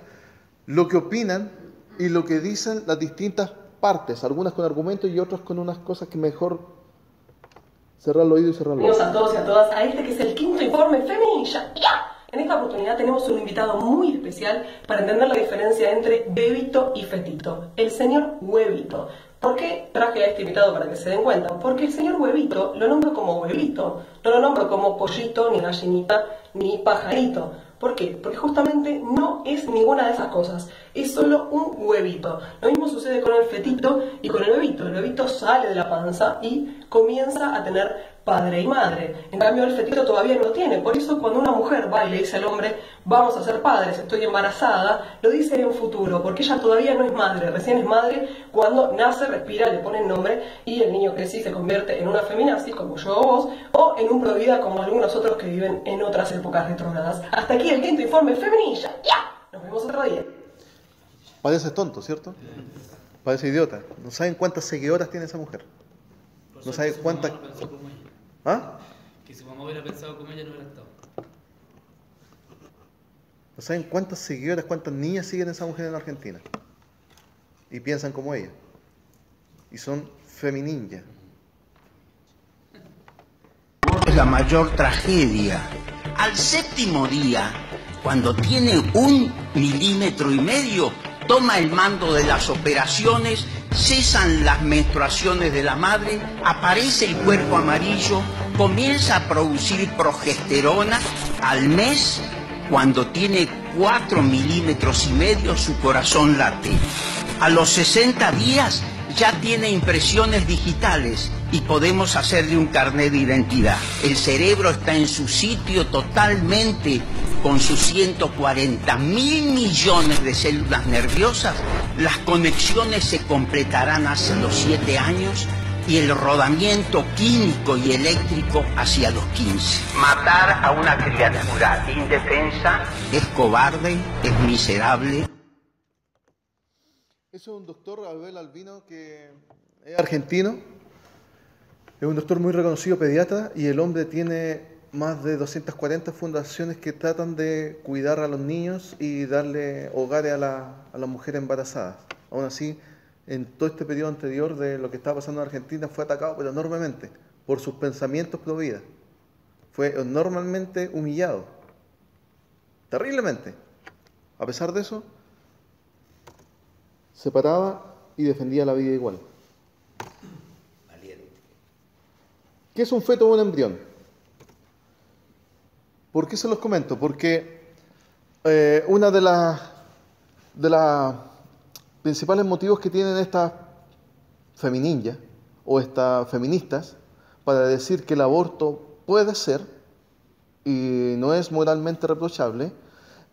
Speaker 6: lo que opinan y lo que dicen las distintas partes, algunas con argumentos y otras con unas cosas que mejor cerrar el oído y cerrar los ojos.
Speaker 11: Bienvenidos a todos y a todas a este que es el 5º informe Feminilla. En esta oportunidad tenemos un invitado muy especial para entender la diferencia entre bebito y fetito, el señor Huevito. ¿Por qué traje a este invitado para que se den cuenta? Porque el señor Huevito lo nombro como huevito, no lo nombro como pollito, ni gallinita, ni pajarito. ¿Por qué? Porque justamente no es ninguna de esas cosas, es solo un huevito. Lo mismo sucede con el fetito y con el bebito. El bebito sale de la panza y comienza a tener padre y madre. En cambio el fetito todavía no lo tiene. Por eso cuando una mujer va y le dice al hombre, vamos a ser padres, estoy embarazada, lo dice en futuro, porque ella todavía no es madre. Recién es madre cuando nace, respira, le pone el nombre y el niño que sí se convierte en una feminazi, como yo o vos, o en un provida como algunos otros que viven en otras épocas retrógradas. Hasta aquí el 5º informe Feminilla. ¡Ya! Nos vemos otro día.
Speaker 6: Parece tonto, ¿cierto? Parece idiota. No saben cuántas seguidoras tiene esa mujer. No saben cuántas... ¿Ah?
Speaker 7: Que si mamá hubiera pensado como ella no hubiera estado.
Speaker 6: No saben cuántas seguidoras, cuántas niñas siguen a esa mujer en Argentina. Y piensan como ella. Y son femininjas.
Speaker 12: Es la mayor tragedia. Al 7º día, cuando tiene 1,5 milímetros, toma el mando de las operaciones, cesan las menstruaciones de la madre, aparece el cuerpo amarillo, comienza a producir progesterona. Al mes, cuando tiene 4,5 milímetros, su corazón late. A los 60 días ya tiene impresiones digitales y podemos hacerle un carnet de identidad. El cerebro está en su sitio totalmente con sus 140.000 millones de células nerviosas. Las conexiones se completarán hacia los 7 años y el rodamiento químico y eléctrico hacia los 15. Matar a una criatura indefensa es cobarde, es miserable.
Speaker 6: Eso es un doctor, Abel Albino, que es argentino. Es un doctor muy reconocido, pediatra, y el hombre tiene más de 240 fundaciones que tratan de cuidar a los niños y darle hogares a las mujeres embarazadas. Aún así, en todo este periodo anterior de lo que estaba pasando en Argentina, fue atacado pero enormemente por sus pensamientos pro vida. Fue enormemente humillado, terriblemente. A pesar de eso, se paraba y defendía la vida igual. ¿Qué es un feto o un embrión? ¿Por qué se los comento? Porque una de las principales motivos que tienen estas femininjas o estas feministas para decir que el aborto puede ser y no es moralmente reprochable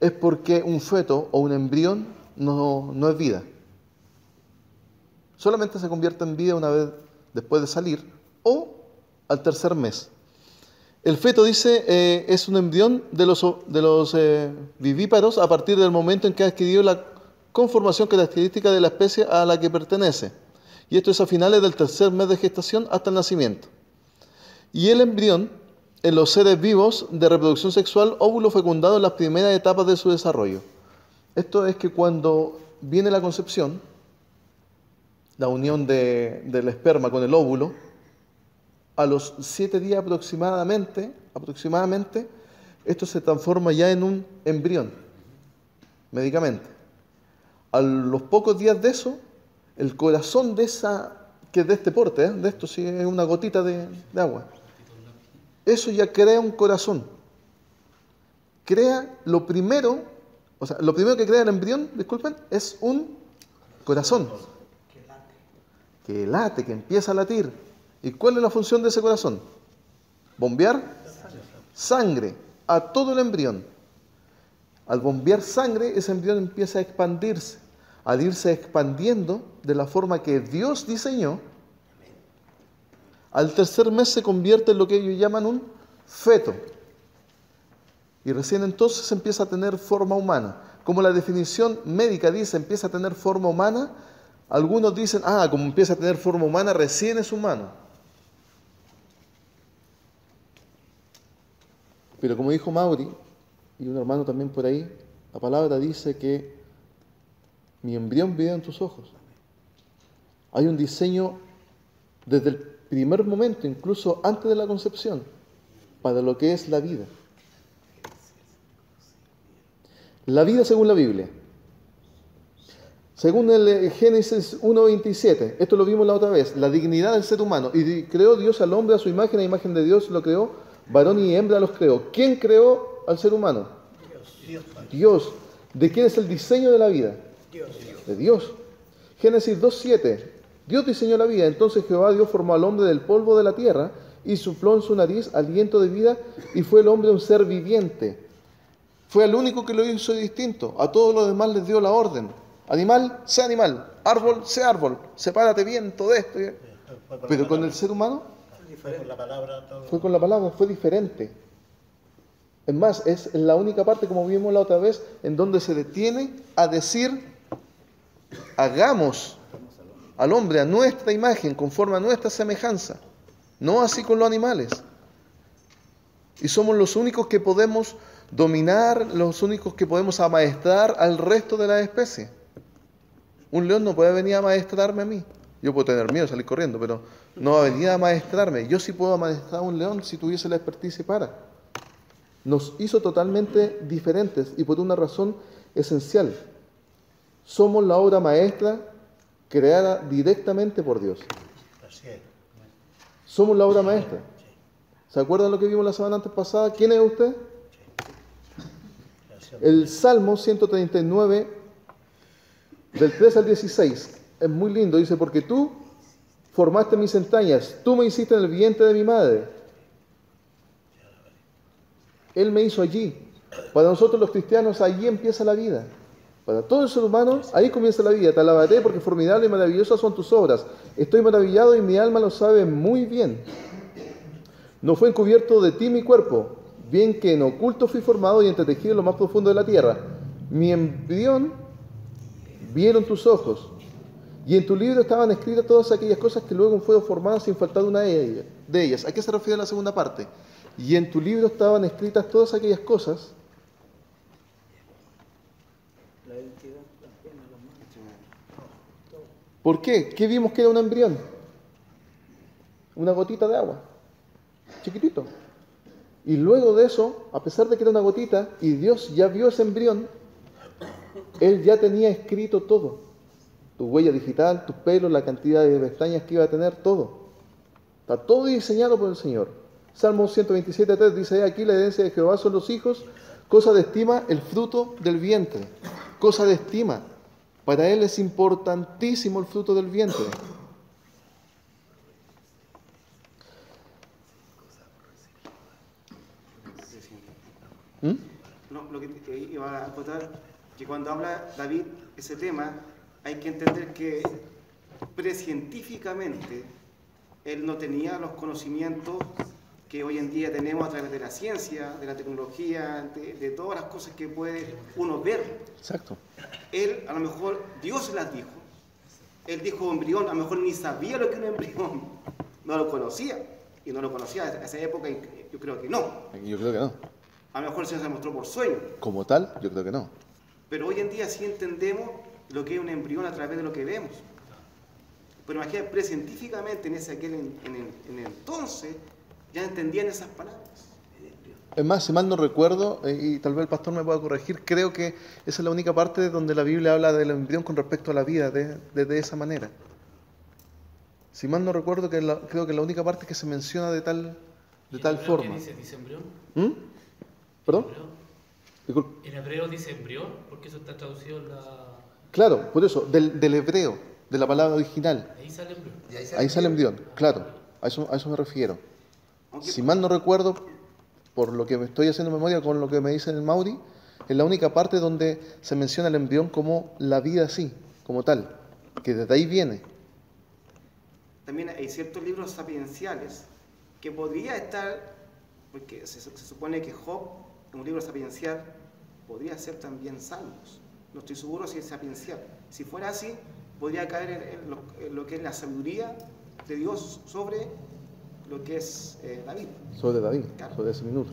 Speaker 6: es porque un feto o un embrión no es vida. Solamente se convierte en vida una vez después de salir o al 3er mes. El feto, dice, es un embrión de los vivíparos a partir del momento en que ha adquirido la conformación característica de la especie a la que pertenece. Y esto es a finales del 3er mes de gestación hasta el nacimiento. Y el embrión, en los seres vivos de reproducción sexual, óvulo fecundado en las primeras etapas de su desarrollo. Esto es que cuando viene la concepción, la unión del esperma con el óvulo, a los 7 días aproximadamente, esto se transforma ya en un embrión, médicamente. A los pocos días de eso, el corazón de que es de este porte, de esto sí es una gotita de agua, eso ya crea un corazón. Crea lo primero que crea el embrión, disculpen, es un corazón. que late, que empieza a latir. ¿Y cuál es la función de ese corazón? Bombear sangre a todo el embrión. Al bombear sangre, ese embrión empieza a expandirse. Al irse expandiendo de la forma que Dios diseñó, al tercer mes se convierte en lo que ellos llaman un feto. Y recién entonces empieza a tener forma humana. Como la definición médica dice, empieza a tener forma humana, algunos dicen, como empieza a tener forma humana, recién es humano. Pero como dijo Mauri, y un hermano también por ahí, la palabra dice que mi embrión vive en tus ojos. Hay un diseño desde el primer momento, incluso antes de la concepción, para lo que es la vida. La vida según la Biblia. Según el Génesis 1:27, esto lo vimos la otra vez, la dignidad del ser humano. Y creó Dios al hombre a su imagen, a imagen de Dios lo creó, varón y hembra los creó. ¿Quién creó al ser humano? Dios. ¿De quién es el diseño de la vida? De Dios. Génesis 2:7, Dios diseñó la vida, entonces Jehová Dios formó al hombre del polvo de la tierra y sopló en su nariz aliento de vida y fue el hombre un ser viviente. Fue el único que lo hizo distinto. A todos los demás les dio la orden. Animal, sé animal. Árbol, sé árbol. Sepárate bien todo esto. Pero con el ser humano fue con la palabra, fue diferente. Es más, es la única parte, como vimos la otra vez, en donde se detiene a decir, hagamos al hombre a nuestra imagen, conforme a nuestra semejanza. No así con los animales. Y somos los únicos que podemos dominar, los únicos que podemos amaestrar al resto de la especie. Un león no puede venir a amaestrarme a mí. Yo puedo tener miedo, salir corriendo, pero no va a venir a amaestrarme. Yo sí puedo amaestrar a un león si tuviese la experticia para. Nos hizo totalmente diferentes y por una razón esencial. Somos la obra maestra creada directamente por Dios. Somos la obra maestra. ¿Se acuerdan lo que vimos la semana antes pasada? ¿Quién es usted? El Salmo 139, del 3 al 16, es muy lindo. Dice, porque tú formaste mis entrañas, tú me hiciste en el vientre de mi madre. Él me hizo allí. Para nosotros los cristianos, allí empieza la vida. Para todo el ser humano, ahí comienza la vida. Te alabaré porque formidable y maravillosas son tus obras. Estoy maravillado y mi alma lo sabe muy bien. No fue encubierto de ti mi cuerpo, bien que en oculto fui formado y entretejido en lo más profundo de la tierra. Mi embrión vieron tus ojos, y en tu libro estaban escritas todas aquellas cosas que luego fueron formadas sin faltar una de ellas. ¿A qué se refiere la segunda parte? Y en tu libro estaban escritas todas aquellas cosas.
Speaker 5: La identidad, las piernas, las manos.
Speaker 6: ¿Por qué? ¿Qué vimos que era un embrión? Una gotita de agua, chiquitito. Y luego de eso, a pesar de que era una gotita, y Dios ya vio ese embrión, Él ya tenía escrito todo. Tu huella digital, tus pelos, la cantidad de pestañas que iba a tener, todo. Está todo diseñado por el Señor. Salmo 127:3 dice, aquí la herencia de Jehová son los hijos, cosa de estima el fruto del vientre. Cosa de estima. Para Él es importantísimo el fruto del vientre.
Speaker 9: No, lo que iba a acotar, que cuando habla David ese tema, hay que entender que precientíficamente él no tenía los conocimientos que hoy en día tenemos a través de la ciencia, de la tecnología, de todas las cosas que puede uno ver.
Speaker 6: Exacto.
Speaker 9: Él, a lo mejor, Dios las dijo. Él dijo embrión, a lo mejor ni sabía lo que era un embrión, no lo conocía, y no lo conocía en esa época, yo creo que no.
Speaker 6: Yo creo que no.
Speaker 9: A lo mejor se mostró por sueño.
Speaker 6: Como tal, yo creo que no.
Speaker 9: Pero hoy en día sí entendemos lo que es un embrión a través de lo que vemos. Pero imagínate, precientíficamente en el entonces ya entendían esas palabras.
Speaker 6: Es más, si mal no recuerdo, y tal vez el pastor me pueda corregir, creo que esa es la única parte donde la Biblia habla del embrión con respecto a la vida, de esa manera. Si mal no recuerdo, creo que la única parte que se menciona de tal forma.
Speaker 7: ¿Qué dice embrión?
Speaker 6: ¿Perdón?
Speaker 7: ¿En hebreo dice embrión? Porque eso está traducido en la...
Speaker 6: Claro, por eso, del hebreo. de la palabra original.
Speaker 7: Ahí sale embrión.
Speaker 6: Ahí sale embrión, claro, a eso me refiero. Si mal no recuerdo, por lo que me estoy haciendo memoria con lo que me dice el Mauri, es la única parte donde se menciona el embrión como la vida así, como tal, que desde ahí viene.
Speaker 9: También hay ciertos libros sapienciales que podría estar, porque se supone que Job, en un libro sapiencial, podría ser también Salmos. No estoy seguro si es sapiencial. Si fuera así, podría caer en lo que es la sabiduría de Dios sobre lo que es David.
Speaker 6: Sobre David,
Speaker 9: claro.
Speaker 6: Sobre ese minuto.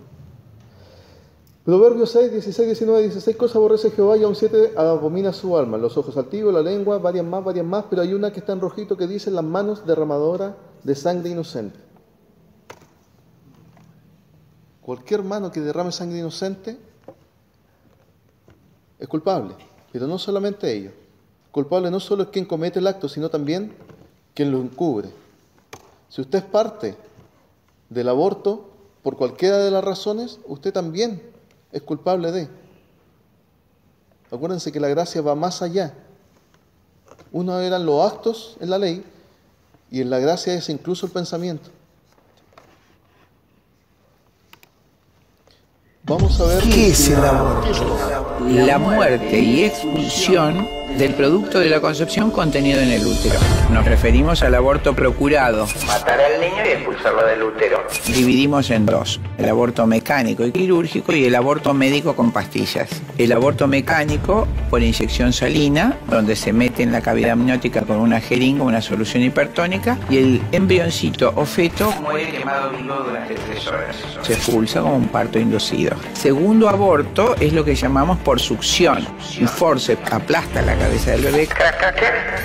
Speaker 6: Proverbios 6, 16, 19, 16 cosas aborrece Jehová y aún 7 abomina su alma. Los ojos altivos, la lengua, varias más, pero hay una que está en rojito que dice las manos derramadoras de sangre inocente. Cualquier mano que derrame sangre inocente es culpable, pero no solamente ellos. Culpable no solo es quien comete el acto, sino también quien lo encubre. Si usted es parte del aborto, por cualquiera de las razones, usted también es culpable de. Acuérdense que la gracia va más allá. Uno eran los actos en la ley y en la gracia es incluso el pensamiento. Vamos a ver
Speaker 12: ¿qué es el aborto? La muerte y expulsión del producto de la concepción contenido en el útero. Nos referimos al aborto procurado. Matar al niño y expulsarlo del útero. Dividimos en dos: el aborto mecánico y quirúrgico y el aborto médico con pastillas. El aborto mecánico por inyección salina, donde se mete en la cavidad amniótica con una jeringa, una solución hipertónica, y el embrioncito o feto muere quemado vivo durante 3 horas. Se expulsa como un parto inducido. Segundo aborto es lo que llamamos por succión. Un forceps aplasta la cabeza del bebé.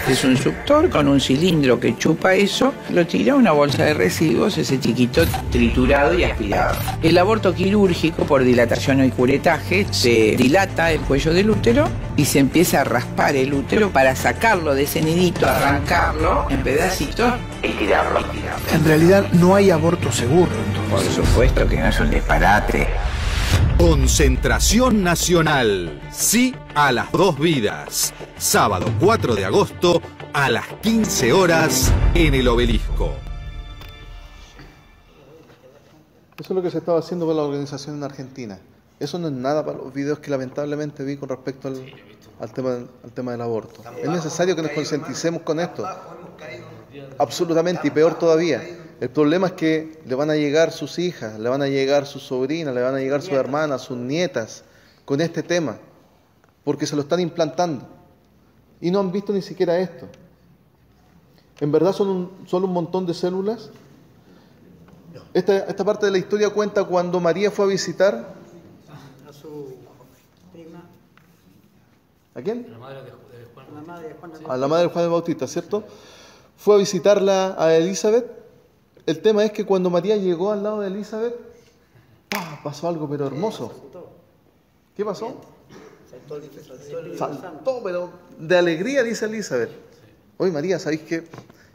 Speaker 12: Es un suctor con un cilindro que chupa eso, lo tira a una bolsa de residuos, ese chiquito triturado y aspirado. El aborto quirúrgico por dilatación y curetaje, se dilata el cuello del útero y se empieza a raspar el útero para sacarlo de ese nidito, arrancarlo en pedacitos y tirarlo.
Speaker 13: En realidad no hay aborto seguro.
Speaker 12: Por supuesto que no es un disparate.
Speaker 14: Concentración Nacional. Sí a las 2 vidas. Sábado 4 de agosto a las 15 horas en el Obelisco.
Speaker 6: Eso es lo que se estaba haciendo con la organización en Argentina. Eso no es nada para los videos que lamentablemente vi con respecto al tema del aborto. Es necesario que nos concienticemos con esto. Absolutamente, y peor todavía. El problema es que le van a llegar sus hijas, le van a llegar sus sobrinas, le van a llegar sus hermanas, sus nietas con este tema, porque se lo están implantando. Y no han visto ni siquiera esto. En verdad son solo un montón de células. Esta parte de la historia cuenta cuando María fue a visitar
Speaker 5: a su prima.
Speaker 6: ¿A quién?
Speaker 7: La madre de Juan.
Speaker 5: La madre de Juan.
Speaker 6: A la madre de Juan el Bautista, ¿cierto? Fue a visitarla a Elizabeth. El tema es que cuando María llegó al lado de Elizabeth, pasó algo pero hermoso. ¿Qué pasó? Saltó, pero de alegría, dice Elizabeth. Oye, María, ¿sabéis que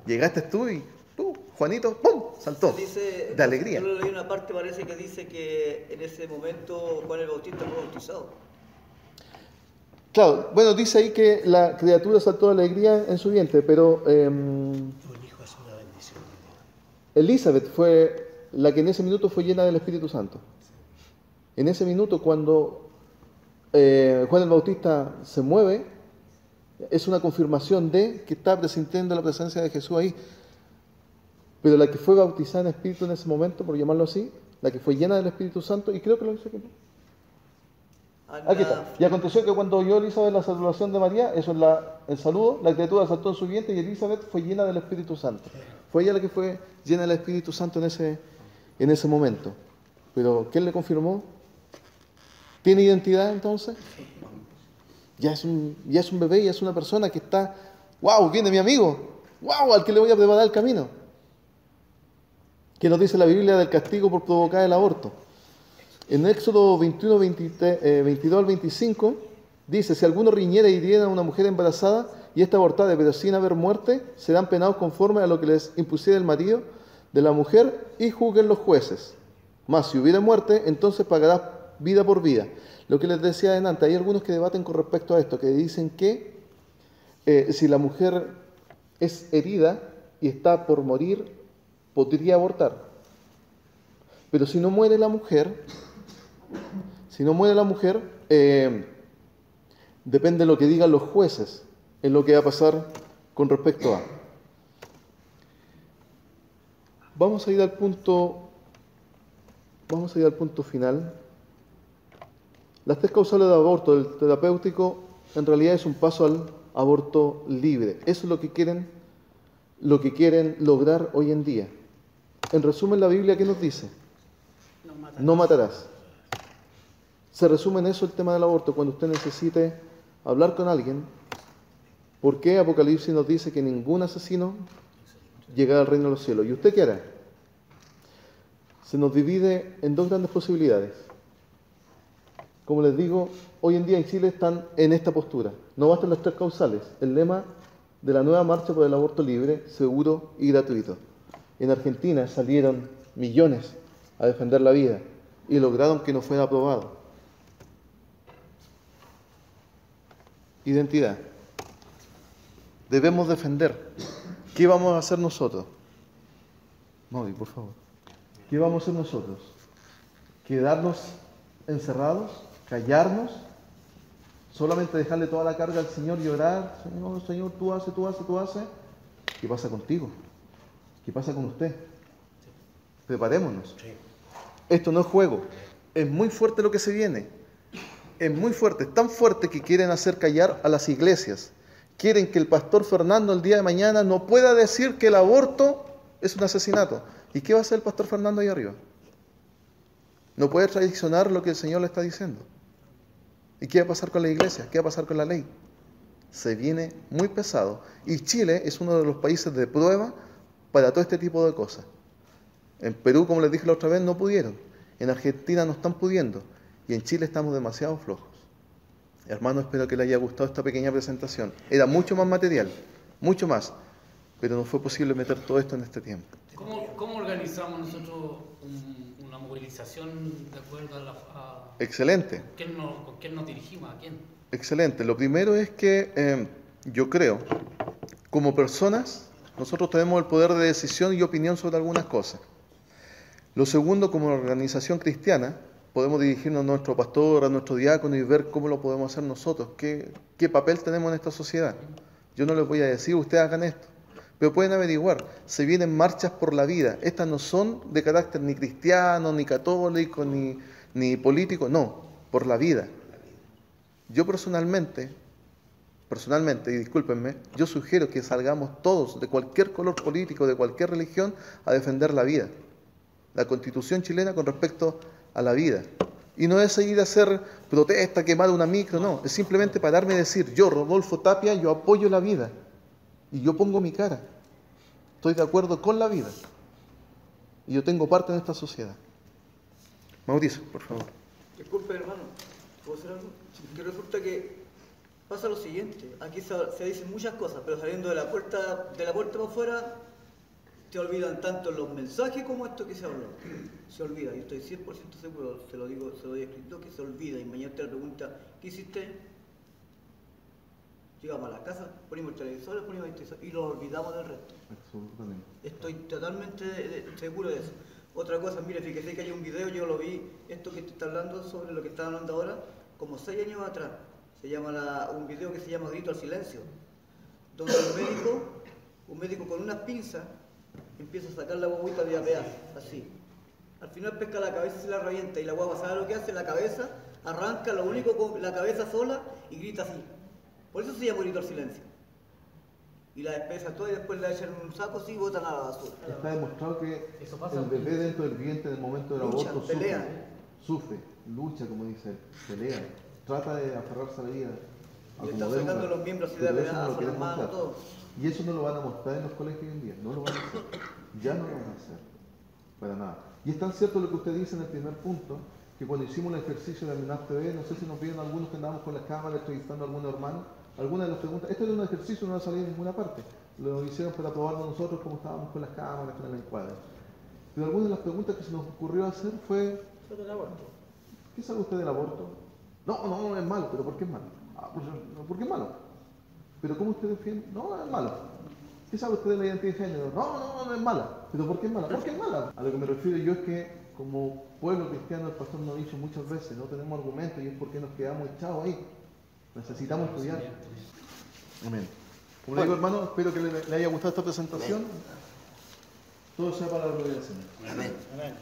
Speaker 6: llegaste tú y tú, Juanito, ¡pum!, saltó, de alegría.
Speaker 5: Yo leí una parte, parece que dice que en ese momento Juan el Bautista fue bautizado.
Speaker 6: Claro, bueno, dice ahí que la criatura saltó de alegría en su vientre, pero Elizabeth fue la que en ese minuto fue llena del Espíritu Santo. En ese minuto, cuando Juan el Bautista se mueve, es una confirmación de que está presintiendo la presencia de Jesús ahí. Pero la que fue bautizada en Espíritu en ese momento, por llamarlo así, la que fue llena del Espíritu Santo, y creo que lo hizo aquí. Aquí está. Y aconteció que cuando oyó Elizabeth la saludación de María, eso es el saludo, la criatura saltó en su vientre y Elizabeth fue llena del Espíritu Santo. Fue ella la que fue llena del Espíritu Santo en ese momento. Pero ¿quién le confirmó? ¿Tiene identidad entonces? Ya es un bebé, ya es una persona que está, ¡wow! Viene mi amigo, ¡wow! Al que le voy a preparar el camino. ¿Qué nos dice la Biblia del castigo por provocar el aborto? En Éxodo 21, 22 al 25, dice: si alguno riñera y hiriera a una mujer embarazada y ésta abortare, pero sin haber muerte, serán penados conforme a lo que les impusiera el marido de la mujer y juzguen los jueces. Mas si hubiera muerte, entonces pagarás vida por vida. Lo que les decía adelante, hay algunos que debaten con respecto a esto, que dicen que si la mujer es herida y está por morir, podría abortar. Pero si no muere la mujer, depende de lo que digan los jueces, en lo que va a pasar con respecto a. Vamos a ir al punto final. Las 3 causales de aborto del terapéutico en realidad es un paso al aborto libre. Eso es lo que quieren lograr hoy en día. En resumen, la Biblia, ¿qué nos dice? No matarás. Se resume en eso el tema del aborto. Cuando usted necesite hablar con alguien, ¿por qué Apocalipsis nos dice que ningún asesino llegará al reino de los cielos? ¿Y usted qué hará? Se nos divide en 2 grandes posibilidades. Como les digo, hoy en día en Chile están en esta postura. No bastan las 3 causales. El lema de la nueva marcha por el aborto libre, seguro y gratuito. En Argentina salieron millones a defender la vida y lograron que no fuera aprobado. Identidad. Debemos defender. ¿Qué vamos a hacer nosotros? Mauri, por favor. ¿Qué vamos a hacer nosotros? ¿Quedarnos encerrados? ¿Callarnos? ¿Solamente dejarle toda la carga al Señor y orar? Señor, tú haces. ¿Qué pasa contigo? ¿Qué pasa con usted? Preparémonos. Esto no es juego. Es muy fuerte lo que se viene. Es muy fuerte. Es tan fuerte que quieren hacer callar a las iglesias. Quieren que el pastor Fernando el día de mañana no pueda decir que el aborto es un asesinato. ¿Y qué va a hacer el pastor Fernando ahí arriba? No puede traicionar lo que el Señor le está diciendo. ¿Y qué va a pasar con la iglesia? ¿Qué va a pasar con la ley? Se viene muy pesado. Y Chile es uno de los países de prueba para todo este tipo de cosas. En Perú, como les dije la otra vez, no pudieron. En Argentina no están pudiendo. Y en Chile estamos demasiado flojos. Hermano, espero que les haya gustado esta pequeña presentación. Era mucho más material, mucho más. Pero no fue posible meter todo esto en este tiempo.
Speaker 7: ¿Cómo organizamos nosotros una movilización de acuerdo a
Speaker 6: Excelente.
Speaker 7: ¿Con quién nos dirigimos? ¿A quién?
Speaker 6: Excelente. Lo primero es que yo creo, como personas, nosotros tenemos el poder de decisión y opinión sobre algunas cosas. Lo segundo, como organización cristiana, podemos dirigirnos a nuestro pastor, a nuestro diácono y ver cómo lo podemos hacer nosotros, qué papel tenemos en esta sociedad. Yo no les voy a decir, ustedes hagan esto, pero pueden averiguar. Se vienen marchas por la vida. Estas no son de carácter ni cristiano, ni católico, ni político, no, por la vida. Yo personalmente, y discúlpenme, yo sugiero que salgamos todos, de cualquier color político, de cualquier religión, a defender la vida. La Constitución chilena con respecto a la vida. Y no es seguir a hacer protesta, quemar una micro, no. Es simplemente pararme y decir, yo, Rodolfo Tapia, yo apoyo la vida. Y yo pongo mi cara. Estoy de acuerdo con la vida. Y yo tengo parte en esta sociedad. Mauricio, por favor.
Speaker 5: Disculpe, hermano. ¿Puedo hacer algo? Que resulta que pasa lo siguiente. Aquí se dicen muchas cosas, pero saliendo de la puerta para afuera, se olvidan tanto los mensajes como esto que se habló. Se olvida, yo estoy 100% seguro, se lo he escrito, que se olvida. Y mañana te la pregunta, ¿qué hiciste? Llegamos a la casa, ponemos el televisor y lo olvidamos del resto.
Speaker 6: Absolutamente.
Speaker 5: Estoy totalmente seguro de eso. Otra cosa, mire, fíjese que hay un video, yo lo vi, esto que te está hablando sobre lo que está hablando ahora, como 6 años atrás. Se llama un video que se llama Grito al Silencio, donde un médico con unas pinzas empieza a sacar la guaguita de a pedazos, así. Al final pesca la cabeza y se la revienta, y la guagua, ¿sabe lo que hace? La cabeza arranca, lo único con la cabeza sola, y grita así. Por eso se llama Grito al Silencio. Y la despesa toda y después la echan en un saco así y botan a la basura.
Speaker 6: Está demostrado que el bebé dentro del vientre en el momento del aborto sufre, lucha, como dice él, pelea, trata de aferrarse a la vida.
Speaker 5: Le están sacando los miembros y de pedazos, las manos, todo.
Speaker 6: Y eso no lo van a mostrar en los colegios hoy en día, no lo van a hacer. Ya no lo van a hacer, para nada. Y es tan cierto lo que usted dice en el primer punto, que cuando hicimos el ejercicio de Amenaz TV, no sé si nos vieron algunos que andábamos con las cámaras entrevistando a algunos hermanos, algunas de las preguntas, esto era un ejercicio, no va a salir en ninguna parte, lo hicieron para probarnos nosotros cómo estábamos con las cámaras, con el encuadre. Pero algunas de las preguntas que se nos ocurrió hacer fue, ¿qué sabe usted del aborto? No, es malo, pero ¿por qué es malo? ¿Por qué es malo? ¿Pero cómo usted defiende? No, es malo. ¿qué sabe usted de la identidad de género? No es mala. ¿Pero por qué es mala? ¿Por qué es mala? A lo que me refiero yo es que como pueblo cristiano, el pastor nos ha dicho muchas veces, no tenemos argumentos y es porque nos quedamos echados ahí. Necesitamos estudiar. Amén. Como le digo, hermano, espero que le haya gustado esta presentación. Amén. Todo sea para la gloria del Señor.
Speaker 9: Amén. Amén.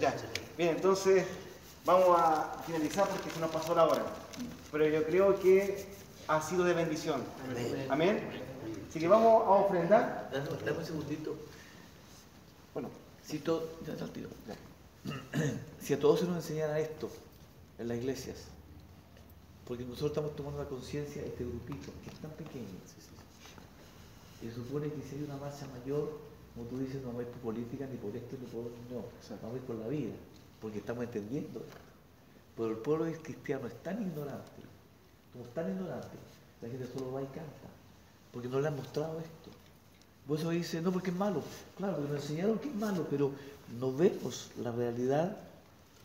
Speaker 9: Ya. Bien, entonces vamos a finalizar porque se nos pasó la hora. Pero yo creo que ha sido de bendición. Amén. Amén. Así que vamos a ofrendar.
Speaker 15: Dame un segundito.
Speaker 9: Bueno.
Speaker 15: Si a todos se nos enseñara esto en las iglesias, porque nosotros estamos tomando la conciencia de este grupito, que es tan pequeño, y se supone que si hay una masa mayor, como tú dices, no vamos a ir por política, ni por esto, ni por otro, no, vamos a ir por la vida, porque estamos entendiendo esto. Pero el pueblo cristiano es tan ignorante, somos tan ignorantes, la gente solo va y canta, porque no le han mostrado esto. Por eso dice, no, porque es malo. Claro, porque nos enseñaron que es malo, pero no vemos la realidad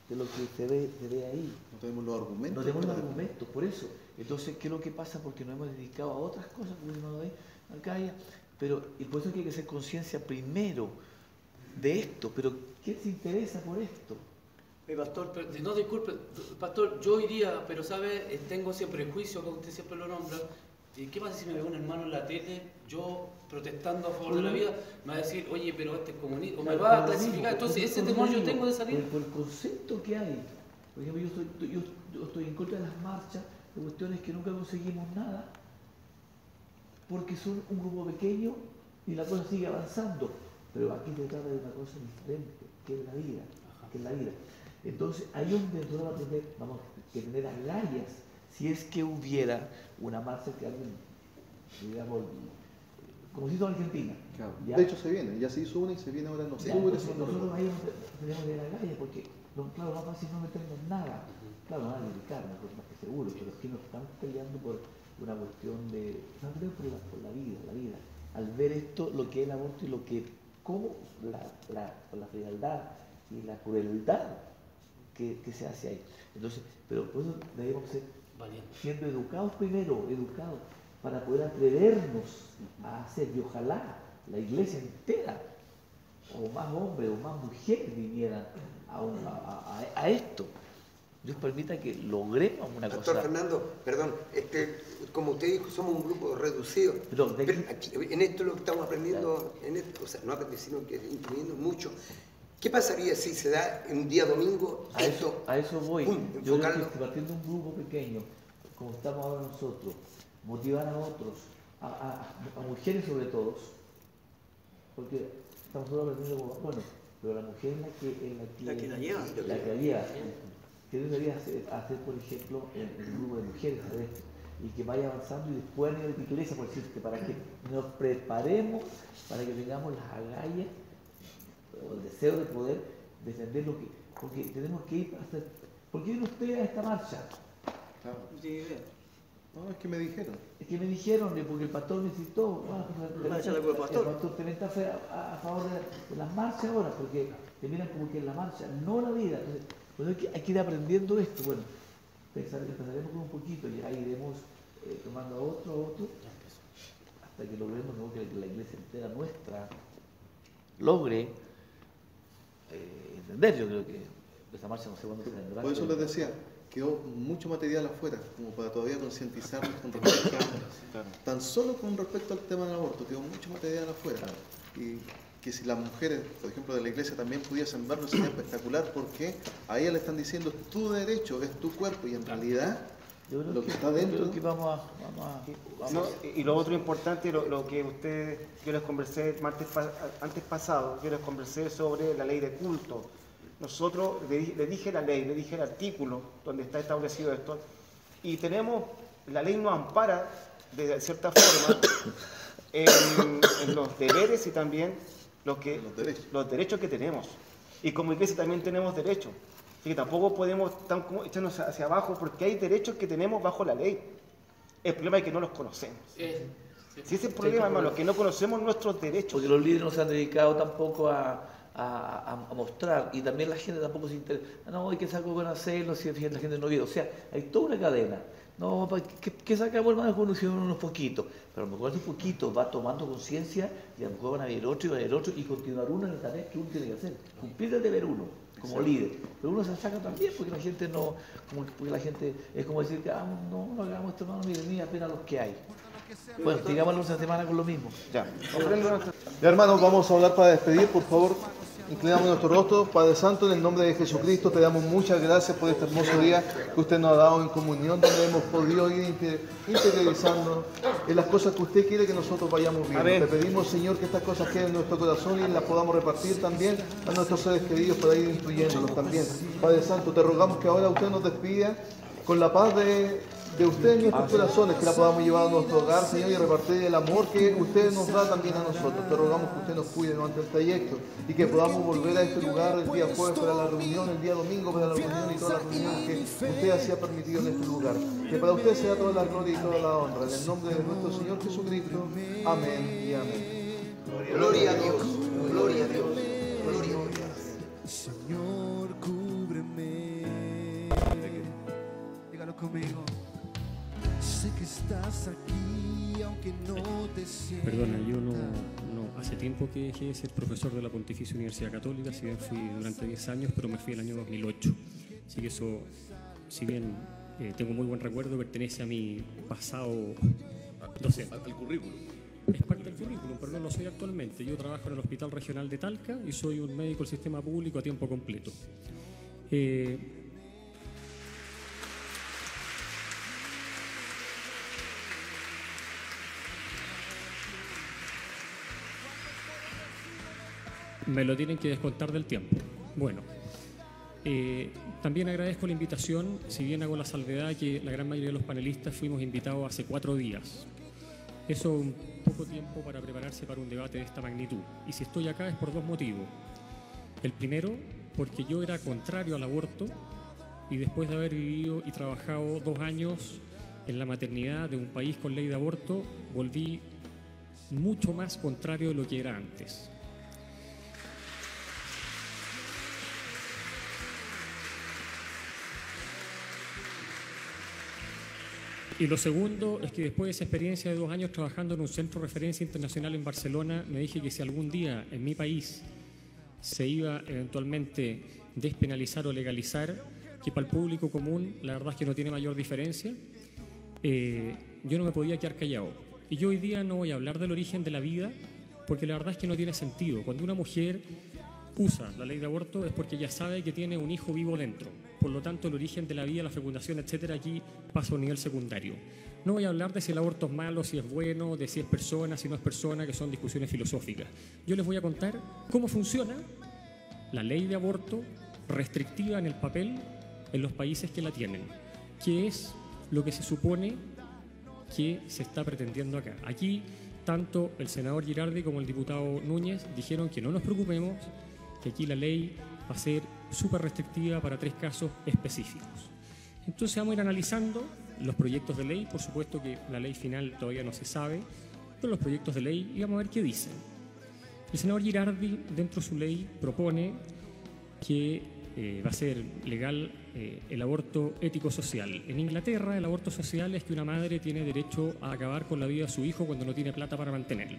Speaker 15: de lo que se ve ahí.
Speaker 6: No tenemos los argumentos.
Speaker 15: No tenemos los argumentos, por eso. Entonces, ¿qué es lo que pasa? Porque nos hemos dedicado a otras cosas, porque no ve acá ya. Pero, y por eso hay que hacer conciencia primero de esto. Pero, ¿quién se interesa por esto?
Speaker 7: Pastor, no disculpe, pastor, yo iría, pero sabe, tengo ese prejuicio que usted siempre lo nombra. ¿Qué pasa si me ve un hermano en la tele, yo protestando a favor de la vida, me va a decir, oye, pero este es comunista, o me va a clasificar? Entonces, ese temor yo tengo de salir.
Speaker 15: Por el concepto que hay. Por ejemplo, yo estoy en contra de las marchas, de cuestiones que nunca conseguimos nada, porque son un grupo pequeño y la cosa sigue avanzando. Pero aquí se trata de una cosa diferente, que es la vida. Que es la vida. Entonces, ahí es donde nosotros vamos a tener agallas. Si es que hubiera una marcha que alguien, digamos, como se hizo en Argentina.
Speaker 6: Claro. De hecho se viene, ya se hizo una y se viene ahora en octubre.
Speaker 15: Nosotros ahí tenemos de la calle porque, claro, no fácil no metemos nada. Claro, no van a dedicar, más que seguro, pero es que nos estamos peleando por una cuestión de, estamos peleando por la vida. Al ver esto, lo que es el aborto y lo que, cómo la frialdad y la crueldad que se hace ahí. Entonces, pero por eso debemos ser siendo educados primero, para poder atrevernos a hacer, y ojalá la iglesia entera, o más hombres o más mujeres vinieran a esto. Dios permita que logremos una cosa.
Speaker 10: Pastor Fernando, perdón, como usted dijo, somos un grupo reducido. Pero aquí, en esto lo que estamos aprendiendo, o sea, no aprendiendo, sino que incluyendo mucho. ¿Qué pasaría si se da un día domingo esto?
Speaker 15: A eso voy. Yo creo que partiendo de un grupo pequeño, como estamos ahora nosotros, motivar a otros, a mujeres sobre todo, porque estamos solo aprendiendo como, bueno, pero la mujer es la que la lleva. ¿Qué debería hacer, por ejemplo, en el grupo de mujeres, ¿sabes? Y que vaya avanzando y después a nivel de iglesia, por decirte, para que nos preparemos, para que tengamos las agallas o el deseo de poder defender lo que, porque tenemos que ir para hacer. ¿Por qué viene usted a esta marcha?
Speaker 6: Claro. No, es que me dijeron.
Speaker 15: Porque el pastor necesitó. El pastor también está a favor de las marchas ahora, porque te miran como que es la marcha, no la vida. Entonces, hay que ir aprendiendo esto. Bueno, empezaremos con un poquito y ahí iremos tomando a otro, hasta que logremos, ¿no?, que la iglesia entera nuestra logre entender. Yo creo que esa marcha no sé cuándo se tendrá.
Speaker 6: Por eso les decía, quedó mucho material afuera, como para todavía concientizarnos con respecto a, tan solo con respecto al tema del aborto, quedó mucho material afuera. Y que si las mujeres, por ejemplo, de la iglesia también pudiesen verlo, sería espectacular, porque a ella le están diciendo, es tu derecho, es tu cuerpo, y en realidad lo que está dentro...
Speaker 9: Y lo otro importante, lo que yo les conversé antes pasado, yo les conversé sobre la ley de culto. Nosotros le dije la ley, le dije el artículo donde está establecido esto, y la ley nos ampara de cierta forma en los deberes y también los derechos que tenemos. Y como iglesia también tenemos derechos. Así que tampoco podemos echarnos hacia abajo porque hay derechos que tenemos bajo la ley. El problema es que no los conocemos. Si ese es el problema, hermano, que no conocemos nuestros derechos.
Speaker 15: Porque los líderes no se han dedicado tampoco a a mostrar, y también la gente tampoco se interesa, no, ¿y qué saco con hacerlo si la gente no quiere? O sea, hay toda una cadena. No, ¿qué sacamos, hermano? Con unos poquitos. Pero a lo mejor esos poquitos va tomando conciencia y a lo mejor van a ver otro y van a ver otro y continuar uno en la tarea que uno tiene que hacer. Cumplir el deber uno, como líder. Pero uno se saca también porque la gente no, porque la gente es como decir que no hagamos esto, hermano, mire, apenas los que hay. Bueno, digámoslo esta semana con lo mismo.
Speaker 6: Ya, hermanos, vamos a hablar para despedir, por favor. Inclinamos nuestro rostro. Padre Santo, en el nombre de Jesucristo, te damos muchas gracias por este hermoso día que usted nos ha dado en comunión, donde hemos podido ir interiorizando en las cosas que usted quiere que nosotros vayamos viendo. Te pedimos, Señor, que estas cosas queden en nuestro corazón y las podamos repartir también a nuestros seres queridos para ir instruyéndolos también. Padre Santo, te rogamos que ahora usted nos despida con la paz de usted en nuestros corazones, que la podamos llevar a nuestro hogar, Señor, y repartir el amor que usted nos da también a nosotros. Te rogamos que usted nos cuide durante el trayecto y que podamos volver a este lugar el día jueves para la reunión, el día domingo para la reunión y todas las reuniones que usted así ha permitido en este lugar. Que para usted sea toda la gloria y toda la honra. En el nombre de nuestro Señor Jesucristo. Amén y amén.
Speaker 10: Gloria a Dios. Gloria a Dios. Gloria a Dios.
Speaker 1: Señor, cúbreme. Dígalo conmigo. Sé que estás aquí, aunque no te sientas.
Speaker 16: Perdona, yo no, hace tiempo que dejé de ser profesor de la Pontificia Universidad Católica, si bien fui durante 10 años, pero me fui el año 2008. Así que eso, si bien tengo muy buen recuerdo, pertenece a mi pasado docente.
Speaker 14: Al currículum.
Speaker 16: Es parte del currículum, pero no lo soy actualmente. Yo trabajo en el Hospital Regional de Talca y soy un médico del sistema público a tiempo completo. Me lo tienen que descontar del tiempo. Bueno, también agradezco la invitación, si bien hago la salvedad que la gran mayoría de los panelistas fuimos invitados hace 4 días. Eso un poco tiempo para prepararse para un debate de esta magnitud. Y si estoy acá es por 2 motivos. El primero, porque yo era contrario al aborto y después de haber vivido y trabajado 2 años en la maternidad de un país con ley de aborto, volví mucho más contrario de lo que era antes. Y lo segundo es que después de esa experiencia de 2 años trabajando en un centro de referencia internacional en Barcelona, me dije que si algún día en mi país se iba eventualmente despenalizar o legalizar, que para el público común la verdad es que no tiene mayor diferencia, yo no me podía quedar callado. Y yo hoy día no voy a hablar del origen de la vida, porque la verdad es que no tiene sentido. Cuando una mujer usa la ley de aborto es porque ya sabe que tiene un hijo vivo dentro. Por lo tanto, el origen de la vida, la fecundación, etcétera, aquí pasa a un nivel secundario. No voy a hablar de si el aborto es malo, si es bueno, de si es persona, si no es persona, que son discusiones filosóficas. Yo les voy a contar cómo funciona la ley de aborto restrictiva en el papel en los países que la tienen. ¿Qué es lo que se supone que se está pretendiendo acá? Aquí, tanto el senador Girardi como el diputado Núñez dijeron que no nos preocupemos, que aquí la ley va a ser súper restrictiva para 3 casos específicos. Entonces vamos a ir analizando los proyectos de ley, por supuesto que la ley final todavía no se sabe, pero los proyectos de ley y vamos a ver qué dicen. El senador Girardi, dentro de su ley, propone que va a ser legal el aborto ético-social. En Inglaterra, el aborto social es que una madre tiene derecho a acabar con la vida de su hijo cuando no tiene plata para mantenerlo.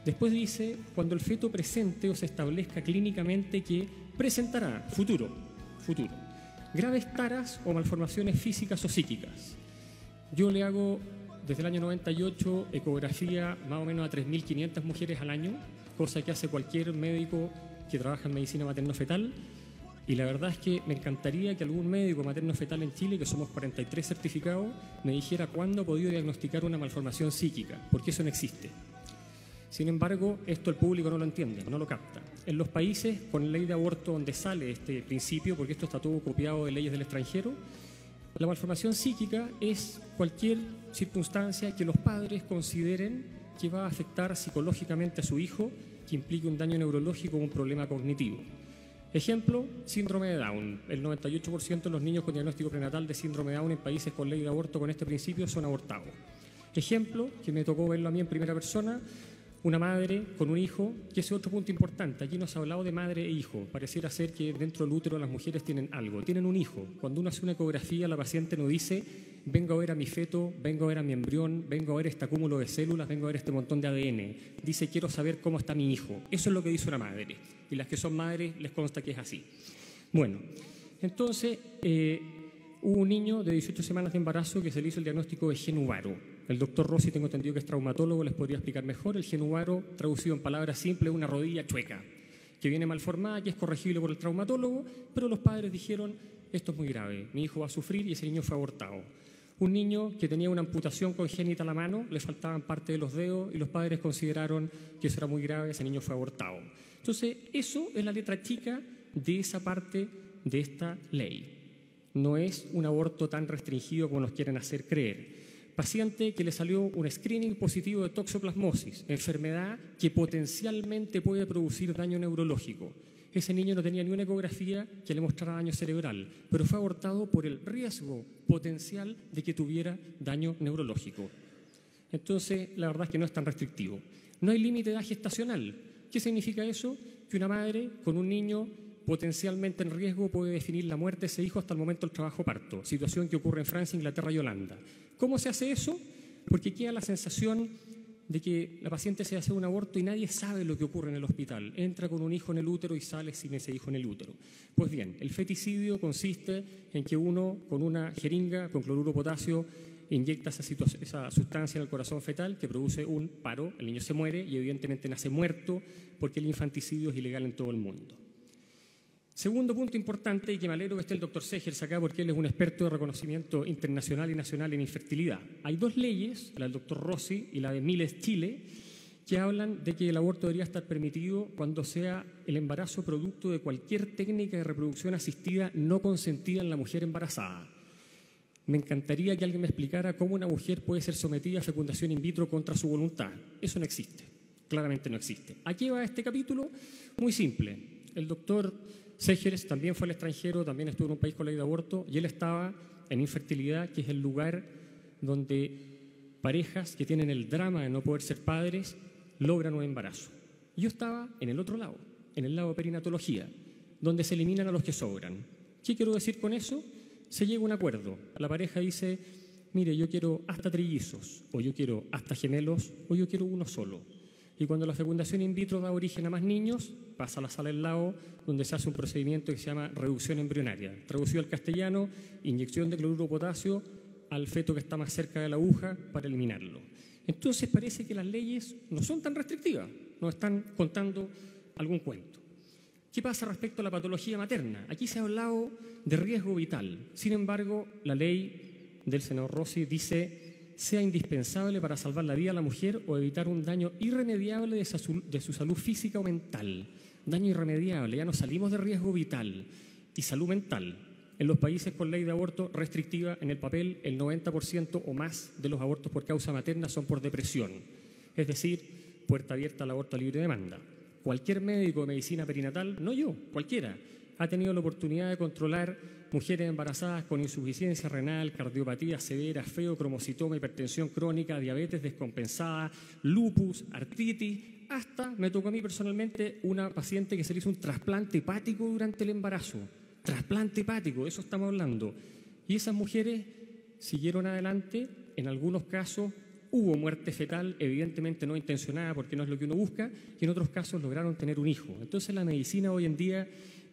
Speaker 16: Después dice, cuando el feto presente o se establezca clínicamente que presentará, futuro, graves taras o malformaciones físicas o psíquicas. Yo le hago, desde el año 98, ecografía más o menos a 3.500 mujeres al año, cosa que hace cualquier médico que trabaja en medicina materno-fetal. Y la verdad es que me encantaría que algún médico materno-fetal en Chile, que somos 43 certificados, me dijera cuándo ha podido diagnosticar una malformación psíquica, porque eso no existe. Sin embargo, esto el público no lo entiende, no lo capta. En los países con ley de aborto donde sale este principio, porque esto está todo copiado de leyes del extranjero, la malformación psíquica es cualquier circunstancia que los padres consideren que va a afectar psicológicamente a su hijo, que implique un daño neurológico o un problema cognitivo. Ejemplo, síndrome de Down. El 98% de los niños con diagnóstico prenatal de síndrome de Down en países con ley de aborto con este principio son abortados. Ejemplo, que me tocó verlo a mí en primera persona, una madre con un hijo, que ese es otro punto importante. Aquí nos ha hablado de madre e hijo. Pareciera ser que dentro del útero las mujeres tienen algo, tienen un hijo. Cuando uno hace una ecografía, la paciente no dice, vengo a ver a mi feto, vengo a ver a mi embrión, vengo a ver este acúmulo de células, vengo a ver este montón de ADN. Dice, quiero saber cómo está mi hijo. Eso es lo que dice una madre. Y las que son madres les consta que es así. Bueno, entonces hubo un niño de 18 semanas de embarazo que se le hizo el diagnóstico de genuvaro. El doctor Rossi, tengo entendido que es traumatólogo, les podría explicar mejor. El genuvaro, traducido en palabras simples, es una rodilla chueca, que viene mal formada, que es corregible por el traumatólogo, pero los padres dijeron, esto es muy grave, mi hijo va a sufrir, y ese niño fue abortado. Un niño que tenía una amputación congénita a la mano, le faltaban parte de los dedos, y los padres consideraron que eso era muy grave, ese niño fue abortado. Entonces, eso es la letra chica de esa parte de esta ley. No es un aborto tan restringido como nos quieren hacer creer. Paciente que le salió un screening positivo de toxoplasmosis, enfermedad que potencialmente puede producir daño neurológico. Ese niño no tenía ni una ecografía que le mostrara daño cerebral, pero fue abortado por el riesgo potencial de que tuviera daño neurológico. Entonces, la verdad es que no es tan restrictivo. No hay límite de edad gestacional. ¿Qué significa eso? Que una madre con un niño potencialmente en riesgo puede definir la muerte de ese hijo hasta el momento del trabajo parto, situación que ocurre en Francia, Inglaterra y Holanda. ¿Cómo se hace eso? Porque queda la sensación de que la paciente se hace un aborto y nadie sabe lo que ocurre en el hospital. Entra con un hijo en el útero y sale sin ese hijo en el útero. Pues bien, el feticidio consiste en que uno con una jeringa con cloruro de potasio inyecta esa sustancia en el corazón fetal que produce un paro, el niño se muere y evidentemente nace muerto porque el infanticidio es ilegal en todo el mundo. Segundo punto importante, y que me alegro que esté el doctor Segers acá porque él es un experto de reconocimiento internacional y nacional en infertilidad. Hay dos leyes, la del doctor Rossi y la de Miles Chile, que hablan de que el aborto debería estar permitido cuando sea el embarazo producto de cualquier técnica de reproducción asistida no consentida en la mujer embarazada. Me encantaría que alguien me explicara cómo una mujer puede ser sometida a fecundación in vitro contra su voluntad. Eso no existe, claramente no existe. ¿A qué va este capítulo? Muy simple. El doctor Segers también fue al extranjero, también estuvo en un país con ley de aborto, y él estaba en infertilidad, que es el lugar donde parejas que tienen el drama de no poder ser padres logran un embarazo. Yo estaba en el otro lado, en el lado de perinatología, donde se eliminan a los que sobran. ¿Qué quiero decir con eso? Se llega a un acuerdo. La pareja dice, mire, yo quiero hasta trillizos, o yo quiero hasta gemelos, o yo quiero uno solo. Y cuando la fecundación in vitro da origen a más niños, pasa a la sala del lado, donde se hace un procedimiento que se llama reducción embrionaria. Traducido al castellano, inyección de cloruro de potasio al feto que está más cerca de la aguja para eliminarlo. Entonces parece que las leyes no son tan restrictivas, nos están contando algún cuento. ¿Qué pasa respecto a la patología materna? Aquí se ha hablado de riesgo vital. Sin embargo, la ley del senador Rossi dice sea indispensable para salvar la vida a la mujer o evitar un daño irremediable de su salud física o mental. Daño irremediable, ya no salimos de riesgo vital y salud mental. En los países con ley de aborto restrictiva, en el papel, el 90% o más de los abortos por causa materna son por depresión. Es decir, puerta abierta al aborto a libre demanda. Cualquier médico de medicina perinatal, no yo, cualquiera, ha tenido la oportunidad de controlar mujeres embarazadas con insuficiencia renal, cardiopatía severa, feocromocitoma, hipertensión crónica, diabetes descompensada, lupus, artritis, hasta me tocó a mí personalmente una paciente que se le hizo un trasplante hepático durante el embarazo. Trasplante hepático, de eso estamos hablando. Y esas mujeres siguieron adelante, en algunos casos hubo muerte fetal, evidentemente no intencionada porque no es lo que uno busca, y en otros casos lograron tener un hijo. Entonces la medicina hoy en día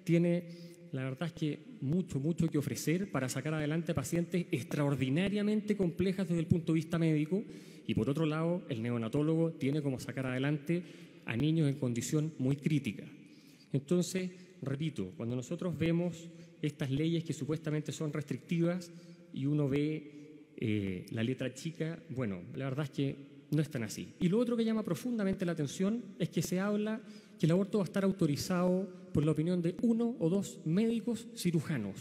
Speaker 16: tiene, la verdad es que mucho que ofrecer para sacar adelante a pacientes extraordinariamente complejas desde el punto de vista médico, y por otro lado el neonatólogo tiene como sacar adelante a niños en condición muy crítica. Entonces, repito, cuando nosotros vemos estas leyes que supuestamente son restrictivas y uno ve la letra chica, bueno, la verdad es que no es tan así. Y lo otro que llama profundamente la atención es que se habla que el aborto va a estar autorizado por la opinión de 1 o 2 médicos cirujanos.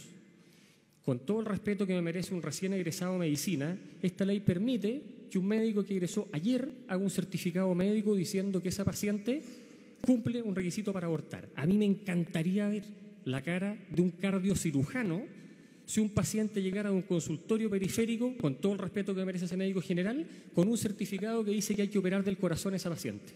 Speaker 16: Con todo el respeto que me merece un recién egresado de medicina, esta ley permite que un médico que egresó ayer haga un certificado médico diciendo que esa paciente cumple un requisito para abortar. A mí me encantaría ver la cara de un cardiocirujano si un paciente llegara a un consultorio periférico, con todo el respeto que merece ese médico general, con un certificado que dice que hay que operar del corazón a esa paciente.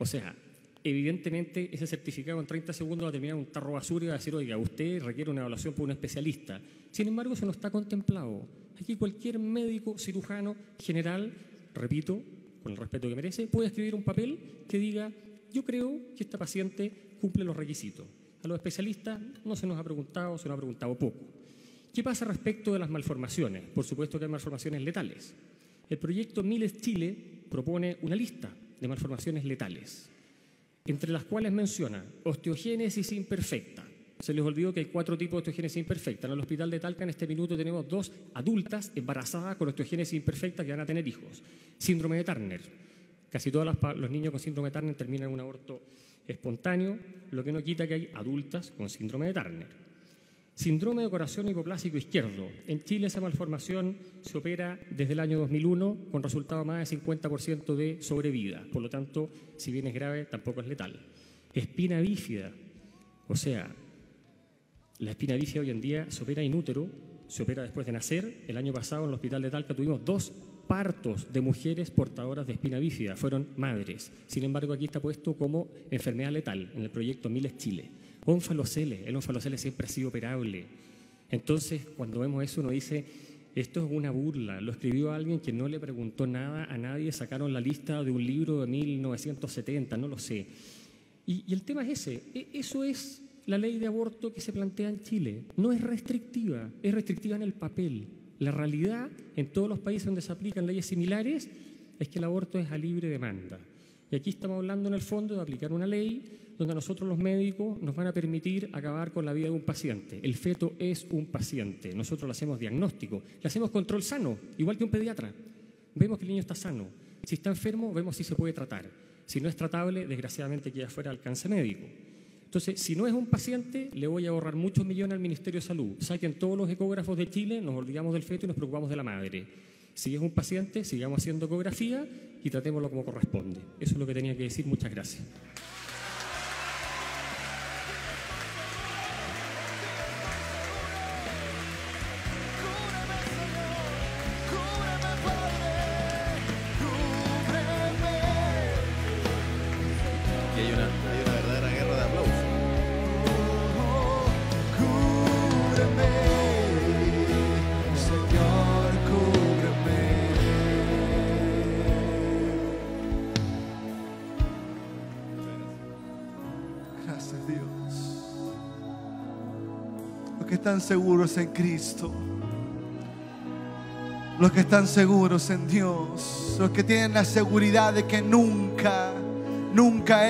Speaker 16: O sea, evidentemente ese certificado en 30 segundos va a terminar en un tarro basura y va a decir, oiga, usted requiere una evaluación por un especialista. Sin embargo, eso no está contemplado. Aquí cualquier médico, cirujano, general, repito, con el respeto que merece, puede escribir un papel que diga, yo creo que esta paciente cumple los requisitos. A los especialistas no se nos ha preguntado, se nos ha preguntado poco. ¿Qué pasa respecto de las malformaciones? Por supuesto que hay malformaciones letales. El proyecto Miles Chile propone una lista de malformaciones letales, entre las cuales menciona osteogénesis imperfecta. Se les olvidó que hay 4 tipos de osteogénesis imperfecta. En el hospital de Talca en este minuto tenemos 2 adultas embarazadas con osteogénesis imperfecta que van a tener hijos. Síndrome de Turner. Casi todos los niños con síndrome de Turner terminan en un aborto espontáneo, lo que no quita que hay adultas con síndrome de Turner. Síndrome de corazón hipoplásico izquierdo. En Chile esa malformación se opera desde el año 2001 con resultado más de 50% de sobrevida. Por lo tanto, si bien es grave, tampoco es letal. Espina bífida. O sea, la espina bífida hoy en día se opera in útero, se opera después de nacer. El año pasado en el hospital de Talca tuvimos 2 partos de mujeres portadoras de espina bífida. Fueron madres. Sin embargo, aquí está puesto como enfermedad letal en el proyecto Miles Chile. Ónfalocele, el ónfalocele siempre ha sido operable. Entonces, cuando vemos eso, uno dice, esto es una burla. Lo escribió alguien que no le preguntó nada a nadie, sacaron la lista de un libro de 1970, no lo sé. Y el tema es ese, eso es la ley de aborto que se plantea en Chile. No es restrictiva, es restrictiva en el papel. La realidad, en todos los países donde se aplican leyes similares, es que el aborto es a libre demanda. Y aquí estamos hablando en el fondo de aplicar una ley donde nosotros los médicos nos van a permitir acabar con la vida de un paciente. El feto es un paciente. Nosotros le hacemos diagnóstico, le hacemos control sano, igual que un pediatra. Vemos que el niño está sano. Si está enfermo, vemos si se puede tratar. Si no es tratable, desgraciadamente queda fuera del alcance médico. Entonces, si no es un paciente, le voy a ahorrar muchos millones al Ministerio de Salud. Saquen todos los ecógrafos de Chile, nos olvidamos del feto y nos preocupamos de la madre. Si es un paciente, sigamos haciendo ecografía y tratémoslo como corresponde. Eso es lo que tenía que decir. Muchas gracias.
Speaker 14: Y hay una verdadera guerra de aplausos.
Speaker 1: Señor, cúbreme. Gracias, Dios. Los que están seguros en Cristo, los que están seguros en Dios, los que tienen la seguridad de que nunca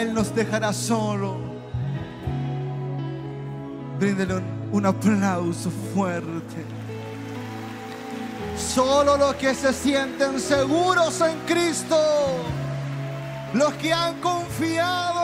Speaker 1: Él nos dejará solo, bríndele un aplauso fuerte. Solo los que se sienten seguros en Cristo, los que han confiado